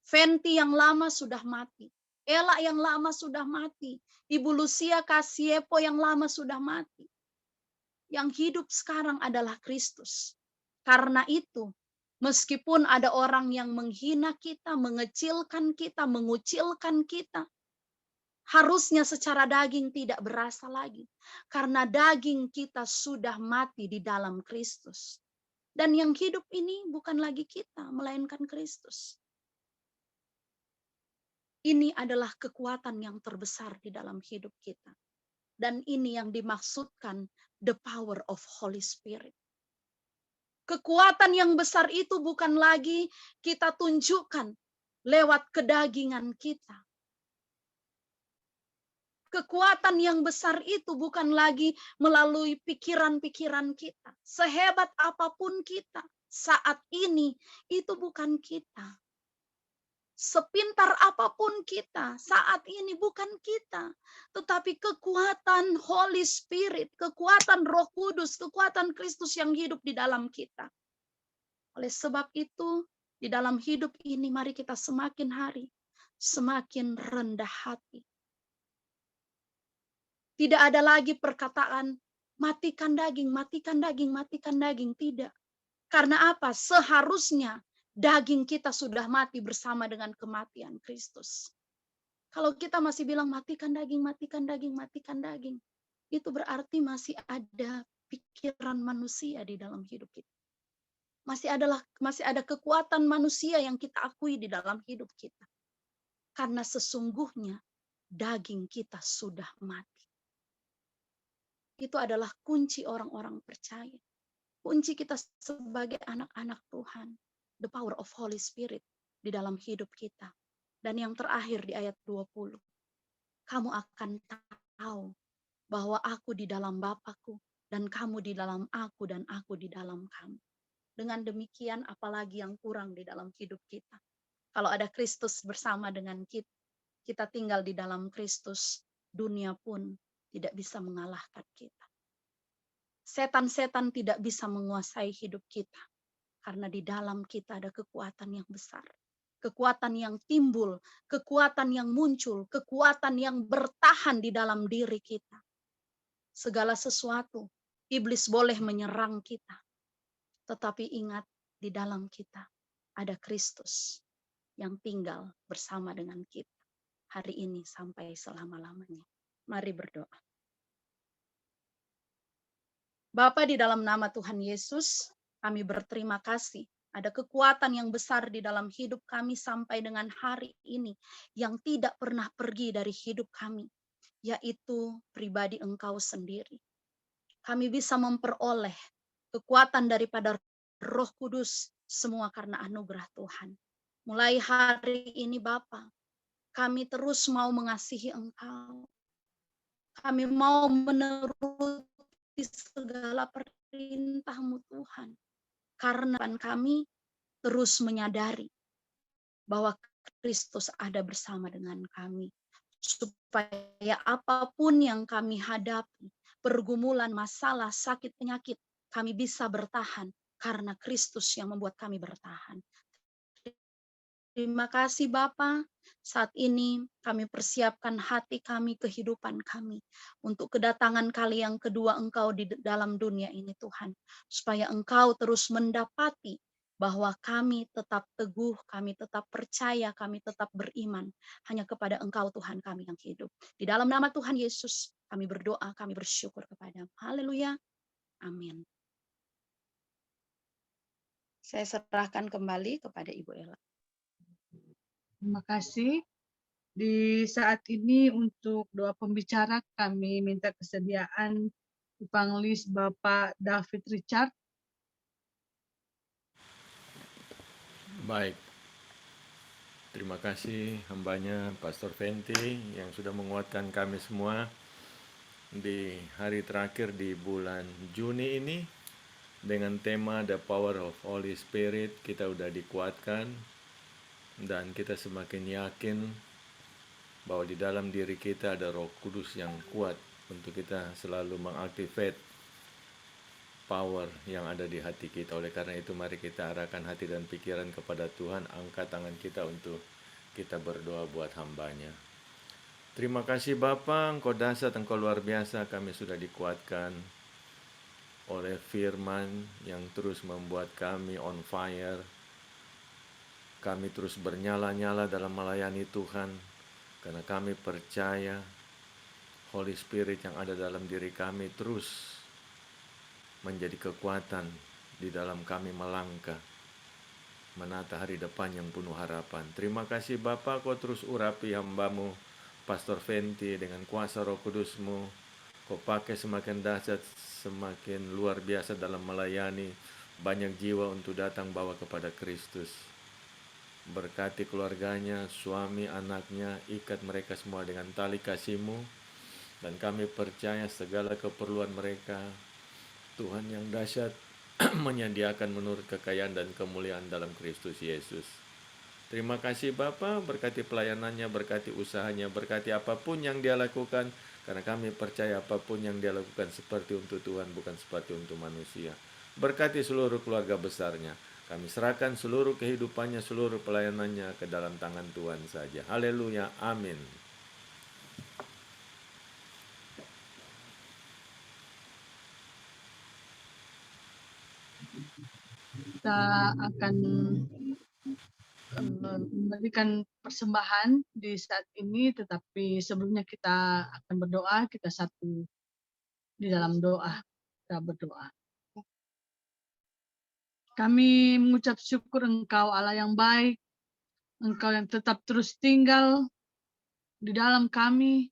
Fenty yang lama sudah mati. Ella yang lama sudah mati. Ibu Lucia Kasiepo yang lama sudah mati. Yang hidup sekarang adalah Kristus. Karena itu, meskipun ada orang yang menghina kita, mengecilkan kita, mengucilkan kita, harusnya secara daging tidak berasa lagi. Karena daging kita sudah mati di dalam Kristus. Dan yang hidup ini bukan lagi kita, melainkan Kristus. Ini adalah kekuatan yang terbesar di dalam hidup kita. Dan ini yang dimaksudkan the power of Holy Spirit. Kekuatan yang besar itu bukan lagi kita tunjukkan lewat kedagingan kita. Kekuatan yang besar itu bukan lagi melalui pikiran-pikiran kita. Sehebat apapun kita saat ini, itu bukan kita. Sepintar apapun kita saat ini bukan kita. Tetapi kekuatan Holy Spirit, kekuatan Roh Kudus, kekuatan Kristus yang hidup di dalam kita. Oleh sebab itu, di dalam hidup ini mari kita semakin hari, semakin rendah hati. Tidak ada lagi perkataan, matikan daging, matikan daging, matikan daging. Tidak. Karena apa? Seharusnya daging kita sudah mati bersama dengan kematian Kristus. Kalau kita masih bilang matikan daging, matikan daging, matikan daging. Itu berarti masih ada pikiran manusia di dalam hidup kita. Masih ada kekuatan manusia yang kita akui di dalam hidup kita. Karena sesungguhnya daging kita sudah mati. Itu adalah kunci orang-orang percaya. Kunci kita sebagai anak-anak Tuhan. The power of Holy Spirit di dalam hidup kita. Dan yang terakhir di ayat 20. Kamu akan tahu bahwa aku di dalam Bapa-Ku dan kamu di dalam aku dan aku di dalam kamu. Dengan demikian apalagi yang kurang di dalam hidup kita. Kalau ada Kristus bersama dengan kita, kita tinggal di dalam Kristus, dunia pun tidak bisa mengalahkan kita. Setan-setan tidak bisa menguasai hidup kita. Karena di dalam kita ada kekuatan yang besar. Kekuatan yang timbul, kekuatan yang muncul, kekuatan yang bertahan di dalam diri kita. Segala sesuatu, iblis boleh menyerang kita. Tetapi ingat, di dalam kita ada Kristus yang tinggal bersama dengan kita. Hari ini sampai selama-lamanya. Mari berdoa. Bapa, di dalam nama Tuhan Yesus, kami berterima kasih. Ada kekuatan yang besar di dalam hidup kami sampai dengan hari ini yang tidak pernah pergi dari hidup kami, yaitu pribadi Engkau sendiri. Kami bisa memperoleh kekuatan daripada Roh Kudus semua karena anugerah Tuhan. Mulai hari ini Bapa, kami terus mau mengasihi Engkau. Kami mau menuruti segala perintah-Mu Tuhan. Karena kami terus menyadari bahwa Kristus ada bersama dengan kami. Supaya apapun yang kami hadapi, pergumulan, masalah, sakit, penyakit, kami bisa bertahan karena Kristus yang membuat kami bertahan. Terima kasih Bapa. Saat ini kami persiapkan hati kami, kehidupan kami untuk kedatangan kali yang kedua Engkau di dalam dunia ini Tuhan. Supaya Engkau terus mendapati bahwa kami tetap teguh, kami tetap percaya, kami tetap beriman hanya kepada Engkau Tuhan kami yang hidup. Di dalam nama Tuhan Yesus kami berdoa, kami bersyukur kepada-Mu. Haleluya. Amin. Saya serahkan kembali kepada Ibu Ella. Terima kasih. Di saat ini untuk doa pembicara kami minta kesediaan Evangelis Bapak David Richard. Baik, terima kasih hambanya Pastor Fenty yang sudah menguatkan kami semua di hari terakhir di bulan Juni ini dengan tema The Power of Holy Spirit. Kita sudah dikuatkan dan kita semakin yakin bahwa di dalam diri kita ada Roh Kudus yang kuat untuk kita selalu mengaktifkan power yang ada di hati kita. Oleh karena itu mari kita arahkan hati dan pikiran kepada Tuhan. Angkat tangan kita untuk kita berdoa buat hambanya. Terima kasih Bapa, Engkau dahsyat, Engkau luar biasa. Kami sudah dikuatkan oleh firman yang terus membuat kami on fire. Kami terus bernyala-nyala dalam melayani Tuhan karena kami percaya Holy Spirit yang ada dalam diri kami terus menjadi kekuatan di dalam kami melangkah menata hari depan yang penuh harapan. Terima kasih Bapa, Kau terus urapi hamba-Mu Pastor Fenty dengan kuasa Roh Kudus-Mu. Kau pakai semakin dahsyat, semakin luar biasa dalam melayani banyak jiwa untuk datang bawa kepada Kristus. Berkati keluarganya, suami, anaknya, ikat mereka semua dengan tali kasih-Mu, dan kami percaya segala keperluan mereka Tuhan yang dahsyat menyediakan menurut kekayaan dan kemuliaan dalam Kristus Yesus. Terima kasih Bapa, berkati pelayanannya, berkati usahanya, berkati apapun yang dia lakukan, karena kami percaya apapun yang dia lakukan seperti untuk Tuhan, bukan seperti untuk manusia. Berkati seluruh keluarga besarnya. Kami serahkan seluruh kehidupannya, seluruh pelayanannya ke dalam tangan Tuhan saja. Haleluya, amin. Kita akan memberikan persembahan di saat ini, tetapi sebelumnya kita akan berdoa, kita satu di dalam doa, kita berdoa. Kami mengucap syukur Engkau Allah yang baik, Engkau yang tetap terus tinggal di dalam kami,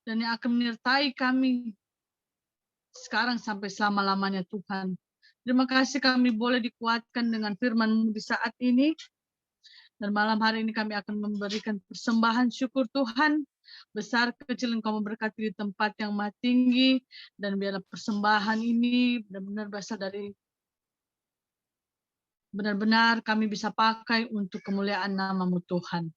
dan yang akan menyertai kami sekarang sampai selama-lamanya Tuhan. Terima kasih kami boleh dikuatkan dengan firman-Mu di saat ini. Dan malam hari ini kami akan memberikan persembahan syukur Tuhan. Besar kecil Engkau memberkati di tempat yang maha tinggi. Dan biarlah persembahan ini benar-benar berasal dari benar-benar kami bisa pakai untuk kemuliaan nama-Mu Tuhan.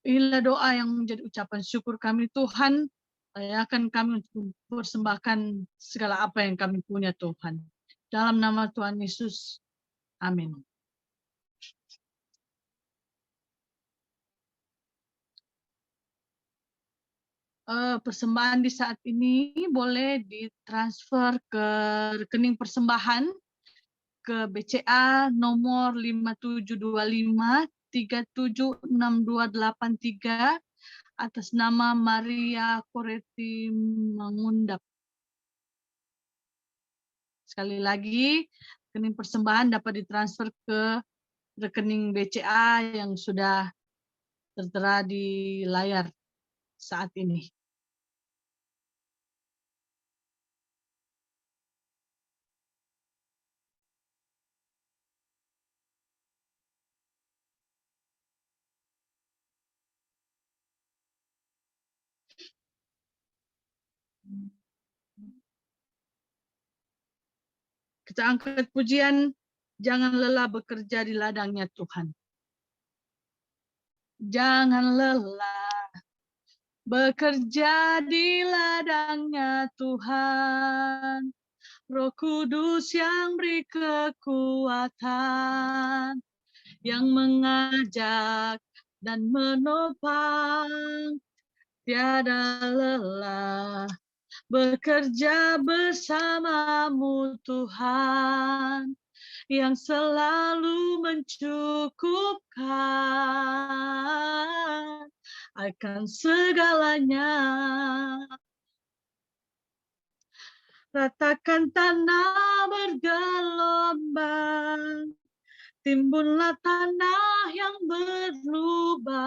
Inilah doa yang menjadi ucapan syukur kami Tuhan. Layakan kami untuk mempersembahkan segala apa yang kami punya Tuhan. Dalam nama Tuhan Yesus. Amin. Persembahan di saat ini boleh ditransfer ke rekening persembahan ke BCA nomor 5725376283 atas nama Maria Koreti Mangundap. Sekali lagi, rekening persembahan dapat ditransfer ke rekening BCA yang sudah tertera di layar saat ini. Kita angkat pujian, jangan lelah bekerja di ladangnya Tuhan. Jangan lelah bekerja di ladangnya Tuhan. Roh Kudus yang beri kekuatan, yang mengajak dan menopang, tiada lelah bekerja bersamamu Tuhan, yang selalu mencukupkan akan segalanya. Ratakan tanah bergelombang, timbunlah tanah yang berlubang,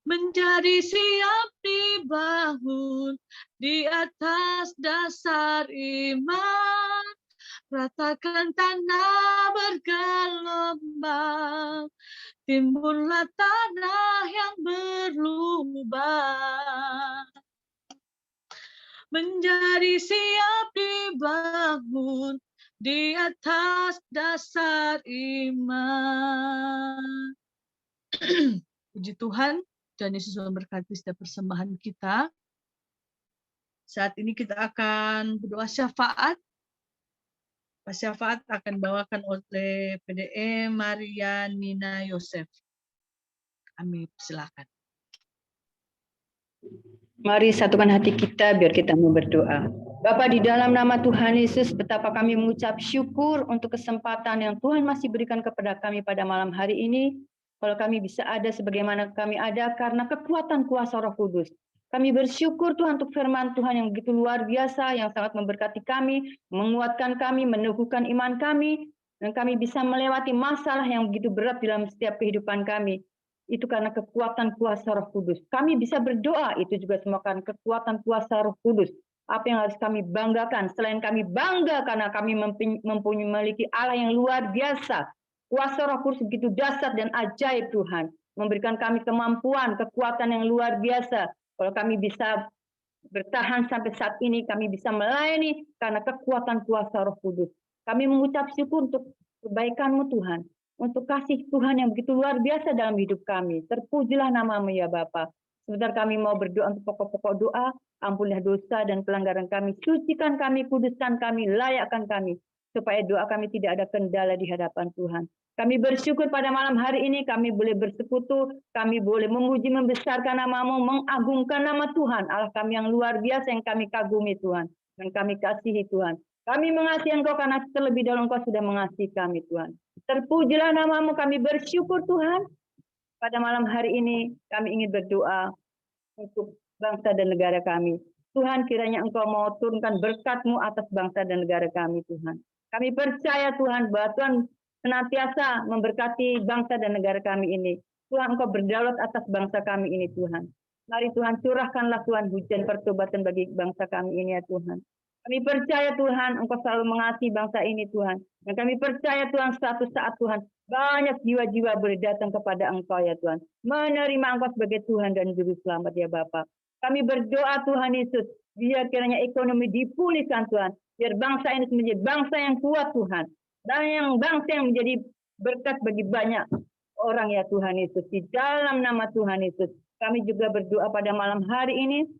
menjadi siap dibangun di atas dasar iman. Ratakan tanah bergelombang, timbunlah tanah yang berlubang, menjadi siap dibangun di atas dasar iman. Puji Tuhan, Tuhan Yesus memberkati setiap persembahan kita. Saat ini kita akan berdoa syafaat. Syafaat akan dibawakan oleh PDM Maria Nina Yosef. Kami silakan. Mari satukan hati kita biar kita mau berdoa. Bapa, di dalam nama Tuhan Yesus, betapa kami mengucap syukur untuk kesempatan yang Tuhan masih berikan kepada kami pada malam hari ini. Kalau kami bisa ada sebagaimana kami ada karena kekuatan kuasa Roh Kudus. Kami bersyukur Tuhan untuk firman Tuhan yang begitu luar biasa, yang sangat memberkati kami, menguatkan kami, meneguhkan iman kami, dan kami bisa melewati masalah yang begitu berat dalam setiap kehidupan kami. Itu karena kekuatan kuasa Roh Kudus. Kami bisa berdoa, itu juga semua karena kekuatan kuasa Roh Kudus. Apa yang harus kami banggakan? Selain kami bangga karena kami memiliki Allah yang luar biasa. Kuasa Roh Kudus begitu dahsyat dan ajaib Tuhan. Memberikan kami kemampuan, kekuatan yang luar biasa. Kalau kami bisa bertahan sampai saat ini, kami bisa melayani karena kekuatan kuasa Roh Kudus. Kami mengucap syukur untuk kebaikan-Mu Tuhan. Untuk kasih Tuhan yang begitu luar biasa dalam hidup kami. Terpujilah nama-Mu ya Bapa. Sebentar kami mau berdoa untuk pokok-pokok doa. Ampunilah dosa dan pelanggaran kami. Sucikan kami, kuduskan kami, layakkan kami. Supaya doa kami tidak ada kendala di hadapan Tuhan. Kami bersyukur pada malam hari ini kami boleh bersekutu. Kami boleh memuji, membesarkan nama-Mu, mengagungkan nama Tuhan. Allah kami yang luar biasa yang kami kagumi Tuhan. Dan kami kasihi Tuhan. Kami mengasihi Engkau karena terlebih dahulu Engkau sudah mengasihi kami Tuhan. Terpujilah nama-Mu, kami bersyukur Tuhan. Pada malam hari ini kami ingin berdoa untuk bangsa dan negara kami. Tuhan, kiranya Engkau mau turunkan berkat-Mu atas bangsa dan negara kami Tuhan. Kami percaya Tuhan bahwa Tuhan senantiasa memberkati bangsa dan negara kami ini. Tuhan, Engkau berdaulat atas bangsa kami ini Tuhan. Mari Tuhan, curahkanlah Tuhan hujan pertobatan bagi bangsa kami ini ya Tuhan. Kami percaya Tuhan, Engkau selalu mengasihi bangsa ini Tuhan. Dan kami percaya Tuhan, suatu saat Tuhan, banyak jiwa-jiwa boleh datang kepada Engkau ya Tuhan. Menerima Engkau sebagai Tuhan dan Juru Selamat ya Bapa. Kami berdoa Tuhan Yesus, biar kiranya ekonomi dipulihkan Tuhan. Biar bangsa ini menjadi bangsa yang kuat Tuhan. Dan yang bangsa yang menjadi berkat bagi banyak orang ya Tuhan Yesus. Di dalam nama Tuhan Yesus. Kami juga berdoa pada malam hari ini.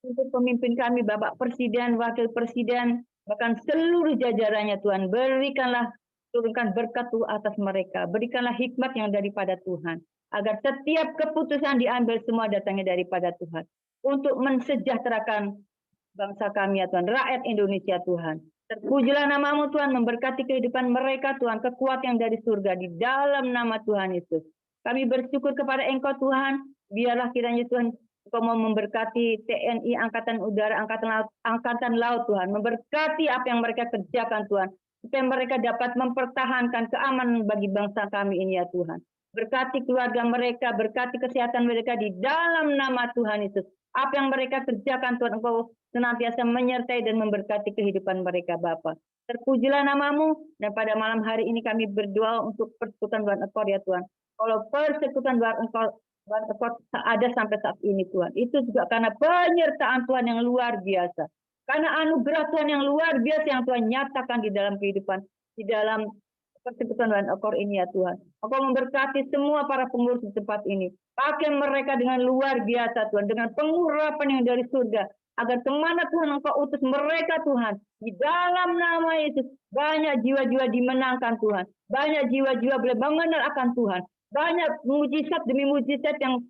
Untuk pemimpin kami, Bapak Presiden, Wakil Presiden, bahkan seluruh jajarannya Tuhan, berikanlah, turunkan berkat Tuhan atas mereka, berikanlah hikmat yang daripada Tuhan, agar setiap keputusan diambil semua datangnya daripada Tuhan, untuk mensejahterakan bangsa kami ya Tuhan, rakyat Indonesia Tuhan. Terpujilah nama-Mu Tuhan, memberkati kehidupan mereka Tuhan, kekuatan yang dari surga, di dalam nama Tuhan Yesus. Kami bersyukur kepada Engkau Tuhan, biarlah kiranya Tuhan, Engkau mau memberkati TNI, Angkatan Udara, Angkatan Laut Tuhan. Memberkati apa yang mereka kerjakan Tuhan. Supaya mereka dapat mempertahankan keamanan bagi bangsa kami ini ya Tuhan. Berkati keluarga mereka, berkati kesehatan mereka di dalam nama Tuhan Yesus. Apa yang mereka kerjakan Tuhan, Engkau senantiasa menyertai dan memberkati kehidupan mereka Bapa. Terpujilah nama-Mu, dan pada malam hari ini kami berdoa untuk persekutuan Tuhan Engkau ya Tuhan. Kalau persekutuan Tuhan Engkau ada sampai saat ini Tuhan. Itu juga karena penyertaan Tuhan yang luar biasa. Karena anugerah Tuhan yang luar biasa yang Tuhan nyatakan di dalam kehidupan, di dalam persekutuan One Accord ini ya Tuhan. Engkau memberkati semua para pengurus di tempat ini. Pakai mereka dengan luar biasa Tuhan, dengan pengurapan yang dari surga. Agar kemana Tuhan Engkau utus mereka Tuhan. Di dalam nama Yesus, banyak jiwa-jiwa dimenangkan Tuhan. Banyak jiwa-jiwa boleh mengenal akan Tuhan. Banyak mujizat demi mujizat yang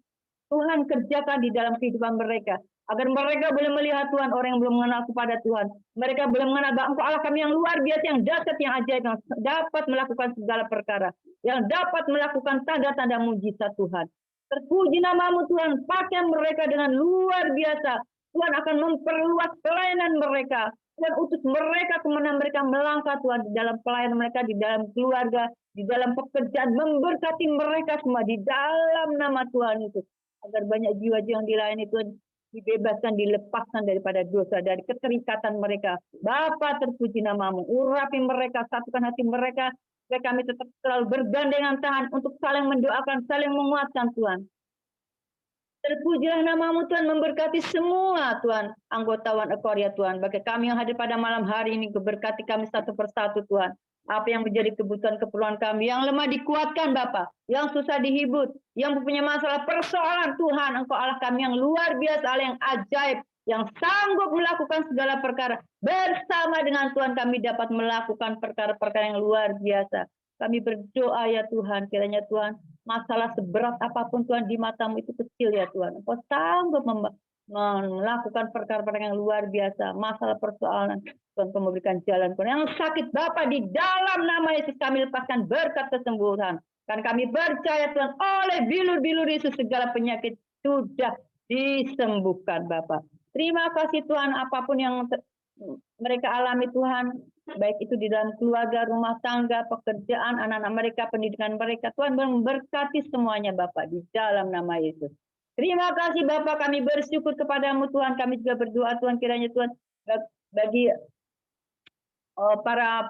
Tuhan kerjakan di dalam kehidupan mereka. Agar mereka boleh melihat Tuhan, orang yang belum mengenal kepada Tuhan. Mereka boleh mengenal bahwa Engkau Allah kami yang luar biasa, yang dahsyat, yang ajaib, yang dapat melakukan segala perkara. Yang dapat melakukan tanda-tanda mujizat Tuhan. Terpuji namamu Tuhan, pakai mereka dengan luar biasa. Tuhan akan memperluas pelayanan mereka. Tuhan utus mereka kemana mereka melangkah Tuhan. Di dalam pelayanan mereka, di dalam keluarga, di dalam pekerjaan. Memberkati mereka semua di dalam nama Tuhan Yesus. Agar banyak jiwa-jiwa yang dilayani Tuhan dibebaskan, dilepaskan daripada dosa, dari keterikatan mereka. Bapa terpuji namamu, urapi mereka, satukan hati mereka, supaya kami tetap selalu bergandengan tangan untuk saling mendoakan, saling menguatkan Tuhan. Terpujilah namamu Tuhan, memberkati semua Tuhan, anggota One Accord ya Tuhan. Bagi kami yang hadir pada malam hari ini, berkati kami satu persatu Tuhan. Apa yang menjadi kebutuhan keperluan kami, yang lemah dikuatkan Bapa, yang susah dihibur, yang mempunyai masalah persoalan Tuhan, Engkau Allah kami yang luar biasa, Allah yang ajaib, yang sanggup melakukan segala perkara. Bersama dengan Tuhan kami dapat melakukan perkara-perkara yang luar biasa. Kami berdoa ya Tuhan, kiranya Tuhan, masalah seberat apapun Tuhan di matamu itu kecil ya Tuhan. Engkau sanggup melakukan perkara-perkara yang luar biasa. Masalah persoalan Tuhan memberikan jalan. Yang sakit Bapa di dalam nama Yesus kami lepaskan berkat kesembuhan. Dan kami percaya Tuhan, oleh bilur-bilur Yesus segala penyakit sudah disembuhkan Bapa. Terima kasih Tuhan, apapun yang mereka alami Tuhan, baik itu di dalam keluarga, rumah tangga, pekerjaan, anak-anak mereka, pendidikan mereka, Tuhan memberkati semuanya Bapak di dalam nama Yesus. Terima kasih Bapak, kami bersyukur kepadamu Tuhan, kami juga berdoa Tuhan, kiranya Tuhan bagi para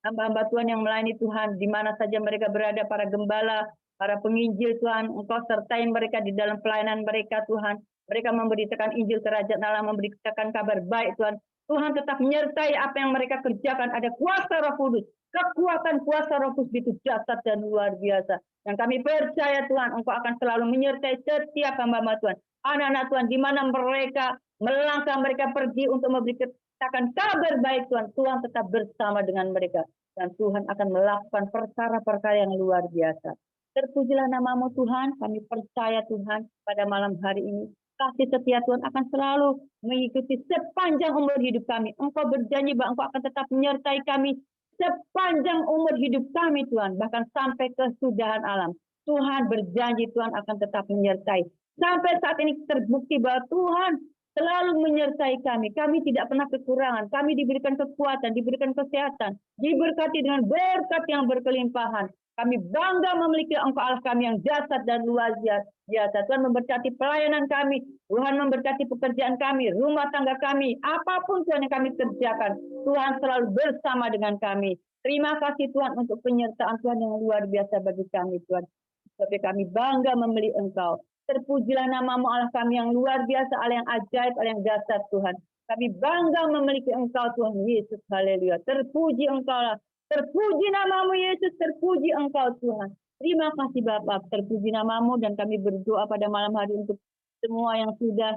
hamba-hamba Tuhan yang melayani Tuhan, di mana saja mereka berada, para gembala, para penginjil Tuhan, Engkau sertai mereka di dalam pelayanan mereka Tuhan. Mereka memberitakan Injil Kerajaan Allah, memberitakan kabar baik Tuhan. Tuhan tetap menyertai apa yang mereka kerjakan. Ada kuasa Roh Kudus. Kekuatan kuasa Roh Kudus itu dahsyat dan luar biasa. Dan kami percaya Tuhan, Engkau akan selalu menyertai setiap hamba-hamba Tuhan. Anak-anak Tuhan, di mana mereka melangkah, mereka pergi untuk memberitakan kabar baik Tuhan. Tuhan tetap bersama dengan mereka. Dan Tuhan akan melakukan perkara-perkara yang luar biasa. Terpujilah namamu Tuhan, kami percaya Tuhan pada malam hari ini. Kasih setia Tuhan akan selalu mengikuti sepanjang umur hidup kami. Engkau berjanji bahwa Engkau akan tetap menyertai kami sepanjang umur hidup kami Tuhan. Bahkan sampai kesudahan alam. Tuhan berjanji Tuhan akan tetap menyertai. Sampai saat ini terbukti bahwa Tuhan selalu menyertai kami. Kami tidak pernah kekurangan. Kami diberikan kekuatan, diberikan kesehatan. Diberkati dengan berkat yang berkelimpahan. Kami bangga memiliki Engkau Allah kami yang dahsyat dan luar biasa. Tuhan memberkati pelayanan kami. Tuhan memberkati pekerjaan kami, rumah tangga kami. Apapun Tuhan yang kami kerjakan, Tuhan selalu bersama dengan kami. Terima kasih Tuhan untuk penyertaan Tuhan yang luar biasa bagi kami Tuhan. Tapi kami bangga memiliki Engkau. Terpujilah namamu Allah kami yang luar biasa, Allah yang ajaib, Allah yang dahsyat Tuhan. Kami bangga memiliki Engkau Tuhan Yesus. Haleluya. Terpuji Engkau lah. Terpuji namamu Yesus, terpuji Engkau Tuhan. Terima kasih Bapak, terpuji namamu dan kami berdoa pada malam hari untuk semua yang sudah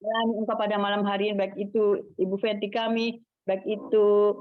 melayani Engkau pada malam hari ini, baik itu Ibu Fenty kami, baik itu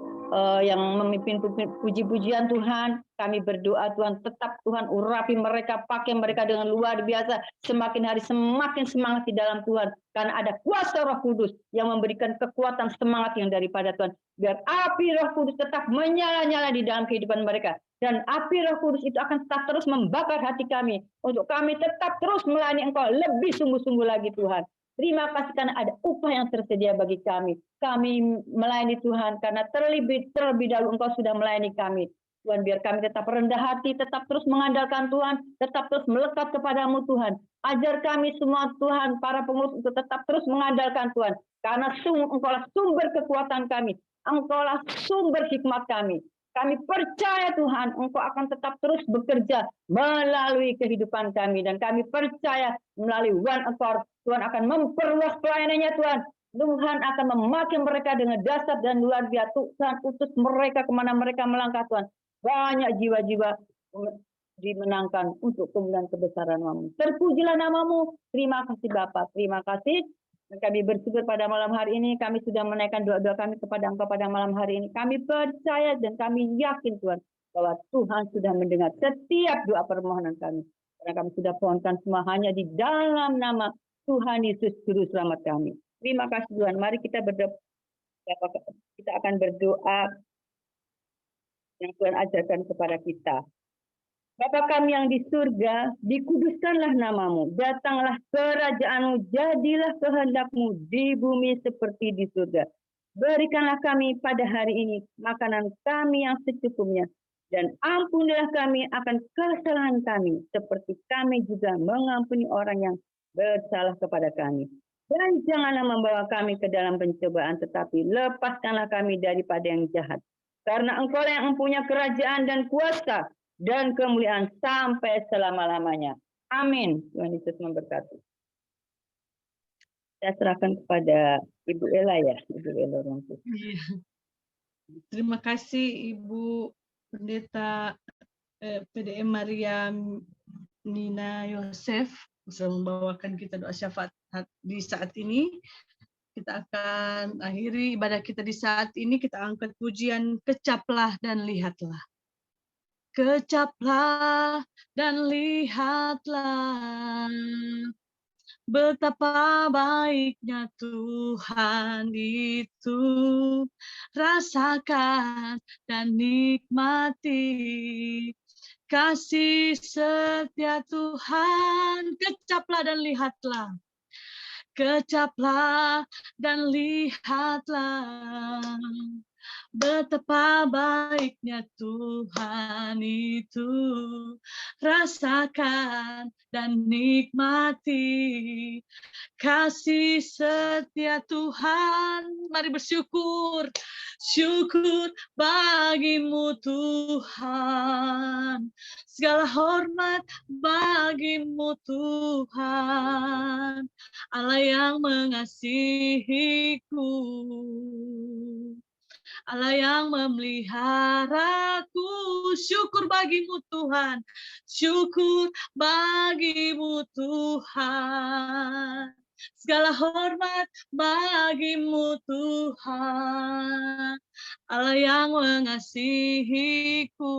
yang memimpin puji-pujian Tuhan. Kami berdoa Tuhan, tetap Tuhan urapi mereka, pakai mereka dengan luar biasa. Semakin hari semakin semangat di dalam Tuhan. Karena ada kuasa Roh Kudus yang memberikan kekuatan semangat yang daripada Tuhan. Biar api Roh Kudus tetap menyala-nyala di dalam kehidupan mereka. Dan api Roh Kudus itu akan tetap terus membakar hati kami. Untuk kami tetap terus melayani Engkau lebih sungguh-sungguh lagi Tuhan. Terima kasih karena ada upah yang tersedia bagi kami. Kami melayani Tuhan karena terlebih dahulu Engkau sudah melayani kami. Tuhan, biar kami tetap rendah hati, tetap terus mengandalkan Tuhan, tetap terus melekat kepadamu Tuhan. Ajar kami semua Tuhan, para pengurus untuk tetap terus mengandalkan Tuhan. Karena Engkaulah sumber kekuatan kami. Engkaulah sumber hikmat kami. Kami percaya Tuhan, Engkau akan tetap terus bekerja melalui kehidupan kami. Dan kami percaya melalui One Accord, Tuhan akan memperluas pelayanannya Tuhan. Tuhan akan memakai mereka dengan dahsyat dan luar biasa. Tuhan utus mereka kemana mereka melangkah, Tuhan. Banyak jiwa-jiwa dimenangkan untuk kemuliaan kebesaran namamu. Terpujilah namamu. Terima kasih Bapa. Terima kasih. Dan kami bersyukur pada malam hari ini. Kami sudah menaikkan doa-doa kami kepada Engkau pada malam hari ini. Kami percaya dan kami yakin Tuhan, bahwa Tuhan sudah mendengar setiap doa permohonan kami. Karena kami sudah pohonkan semua hanya di dalam nama Tuhan Yesus Juru Selamat kami. Terima kasih Tuhan. Mari kita berdoa. Kita akan berdoa yang Tuhan ajarkan kepada kita. Bapa kami yang di surga, dikuduskanlah namamu. Datanglah kerajaanmu, jadilah kehendakmu di bumi seperti di surga. Berikanlah kami pada hari ini makanan kami yang secukupnya. Dan ampunilah kami akan kesalahan kami, seperti kami juga mengampuni orang yang bersalah kepada kami. Dan janganlah membawa kami ke dalam pencobaan, tetapi lepaskanlah kami daripada yang jahat. Karena Engkau yang mempunyai kerajaan dan kuasa dan kemuliaan sampai selama-lamanya. Amin. Tuhan Yesus memberkati. Saya serahkan kepada Ibu Ella ya. Ibu Ella Rongkus. Terima kasih Ibu Pendeta PDM Maria Nina Yosef sudah membawakan kita doa syafaat di saat ini. Kita akan akhiri ibadah kita di saat ini. Kita angkat pujian kecaplah dan lihatlah. Kecaplah dan lihatlah betapa baiknya Tuhan itu. Rasakan dan nikmati kasih setia Tuhan. Kecaplah dan lihatlah. Kecaplah dan lihatlah betapa baiknya Tuhan itu. Rasakan dan nikmati kasih setia Tuhan. Mari bersyukur. Syukur bagimu Tuhan. Segala hormat bagimu Tuhan. Allah yang mengasihiku. Allah yang memeliharaku. Syukur bagimu Tuhan. Syukur bagimu Tuhan. Segala hormat bagimu Tuhan. Allah yang mengasihiku.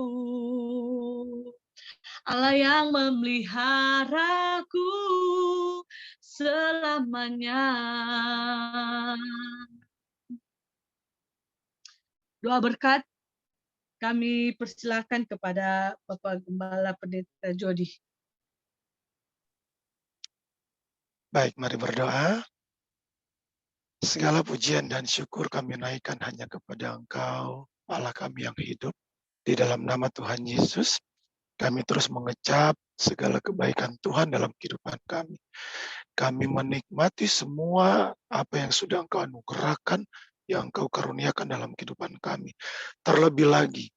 Allah yang memeliharaku selamanya. Doa berkat kami persilakan kepada Bapak Gembala Pendeta Jody. Baik, mari berdoa. Segala pujian dan syukur kami naikkan hanya kepada Engkau, Allah kami yang hidup. Di dalam nama Tuhan Yesus, kami terus mengecap segala kebaikan Tuhan dalam kehidupan kami. Kami menikmati semua apa yang sudah Engkau anugerahkan, yang Engkau karuniakan dalam kehidupan kami. Terlebih lagi,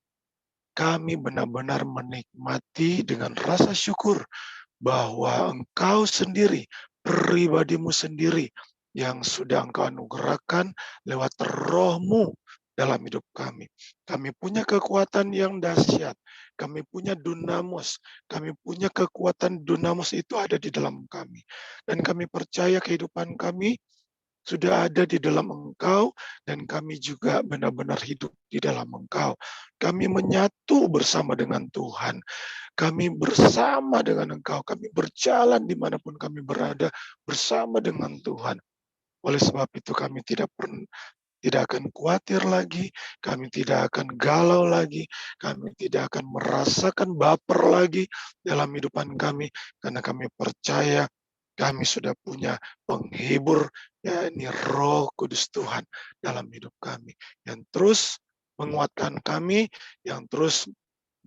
kami benar-benar menikmati dengan rasa syukur bahwa Engkau sendiri, pribadimu sendiri, yang sudah Engkau anugerahkan lewat Roh-Mu dalam hidup kami. Kami punya kekuatan yang dahsyat. Kami punya dunamos. Kami punya kekuatan dunamos itu ada di dalam kami. Dan kami percaya kehidupan kami sudah ada di dalam Engkau, dan kami juga benar-benar hidup di dalam Engkau. Kami menyatu bersama dengan Tuhan. Kami bersama dengan Engkau. Kami berjalan dimanapun kami berada bersama dengan Tuhan. Oleh sebab itu kami tidak akan khawatir lagi, kami tidak akan galau lagi, kami tidak akan merasakan baper lagi dalam hidupan kami, karena kami percaya kami sudah punya penghibur, yakni Roh Kudus Tuhan dalam hidup kami, yang terus menguatkan kami, yang terus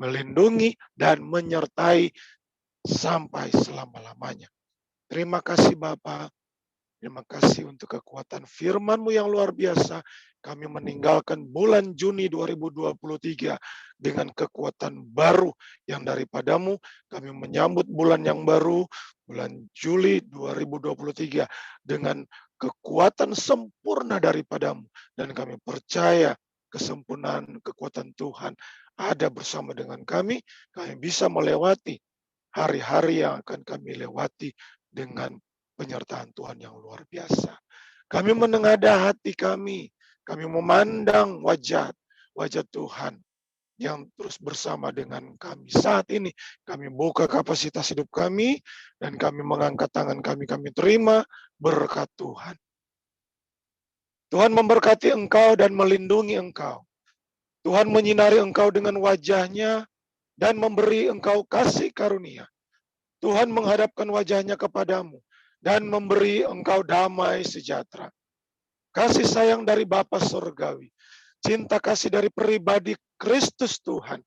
melindungi dan menyertai sampai selama-lamanya. Terima kasih Bapa. Terima kasih untuk kekuatan firman-Mu yang luar biasa. Kami meninggalkan bulan Juni 2023 dengan kekuatan baru yang daripadamu. Kami menyambut bulan yang baru, bulan Juli 2023 dengan kekuatan sempurna daripadamu. Dan kami percaya kesempurnaan kekuatan Tuhan ada bersama dengan kami. Kami bisa melewati hari-hari yang akan kami lewati dengan penyertaan Tuhan yang luar biasa. Kami menengadah hati kami memandang wajah Tuhan yang terus bersama dengan kami. Saat ini kami buka kapasitas hidup kami dan kami mengangkat tangan kami terima berkat Tuhan. Tuhan memberkati engkau dan melindungi engkau. Tuhan menyinari engkau dengan wajahnya dan memberi engkau kasih karunia. Tuhan menghadapkan wajahnya kepadamu dan memberi engkau damai sejahtera. Kasih sayang dari Bapa Surgawi, cinta kasih dari pribadi Kristus Tuhan,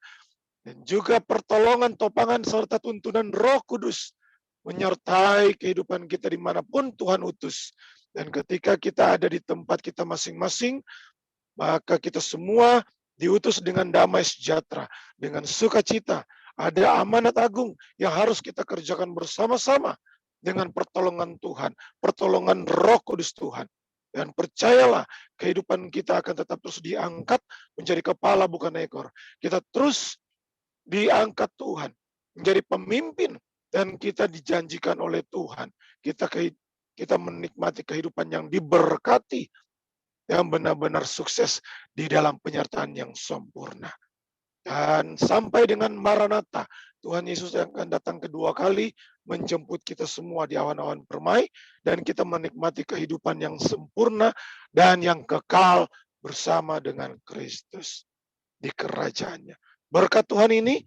dan juga pertolongan, topangan, serta tuntunan Roh Kudus menyertai kehidupan kita dimanapun Tuhan utus. Dan ketika kita ada di tempat kita masing-masing, maka kita semua diutus dengan damai sejahtera, dengan sukacita. Ada amanat agung yang harus kita kerjakan bersama-sama dengan pertolongan Tuhan, pertolongan Roh Kudus Tuhan. Dan percayalah, kehidupan kita akan tetap terus diangkat menjadi kepala bukan ekor. Kita terus diangkat Tuhan menjadi pemimpin dan kita dijanjikan oleh Tuhan. Kita menikmati kehidupan yang diberkati, yang benar-benar sukses di dalam penyertaan yang sempurna. Dan sampai dengan Maranatha, Tuhan Yesus yang akan datang kedua kali menjemput kita semua di awan-awan permai, dan kita menikmati kehidupan yang sempurna dan yang kekal bersama dengan Kristus di kerajaannya. Berkat Tuhan ini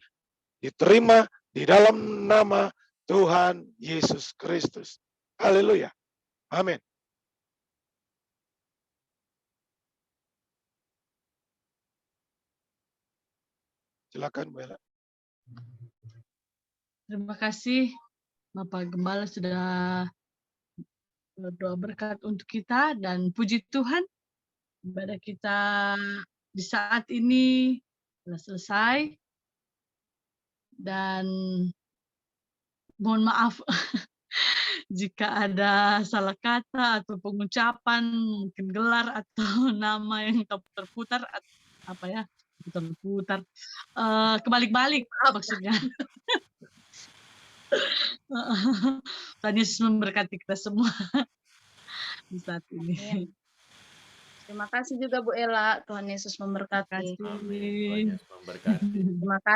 diterima di dalam nama Tuhan Yesus Kristus. Haleluya. Amin. Silakan, Bu Ella. Terima kasih Bapak Gembala sudah berdoa berkat untuk kita, dan puji Tuhan ibadah kita di saat ini telah selesai, dan mohon maaf jika ada salah kata atau pengucapan, mungkin gelar atau nama yang terputar, putar-putar, kebalik-balik maksudnya. Tuhan Yesus memberkati kita semua di saat ini. Terima kasih juga Bu Ella. Tuhan Yesus memberkati. Terima kasih. Amin. Tuhan Yesus memberkati. Terima kasih.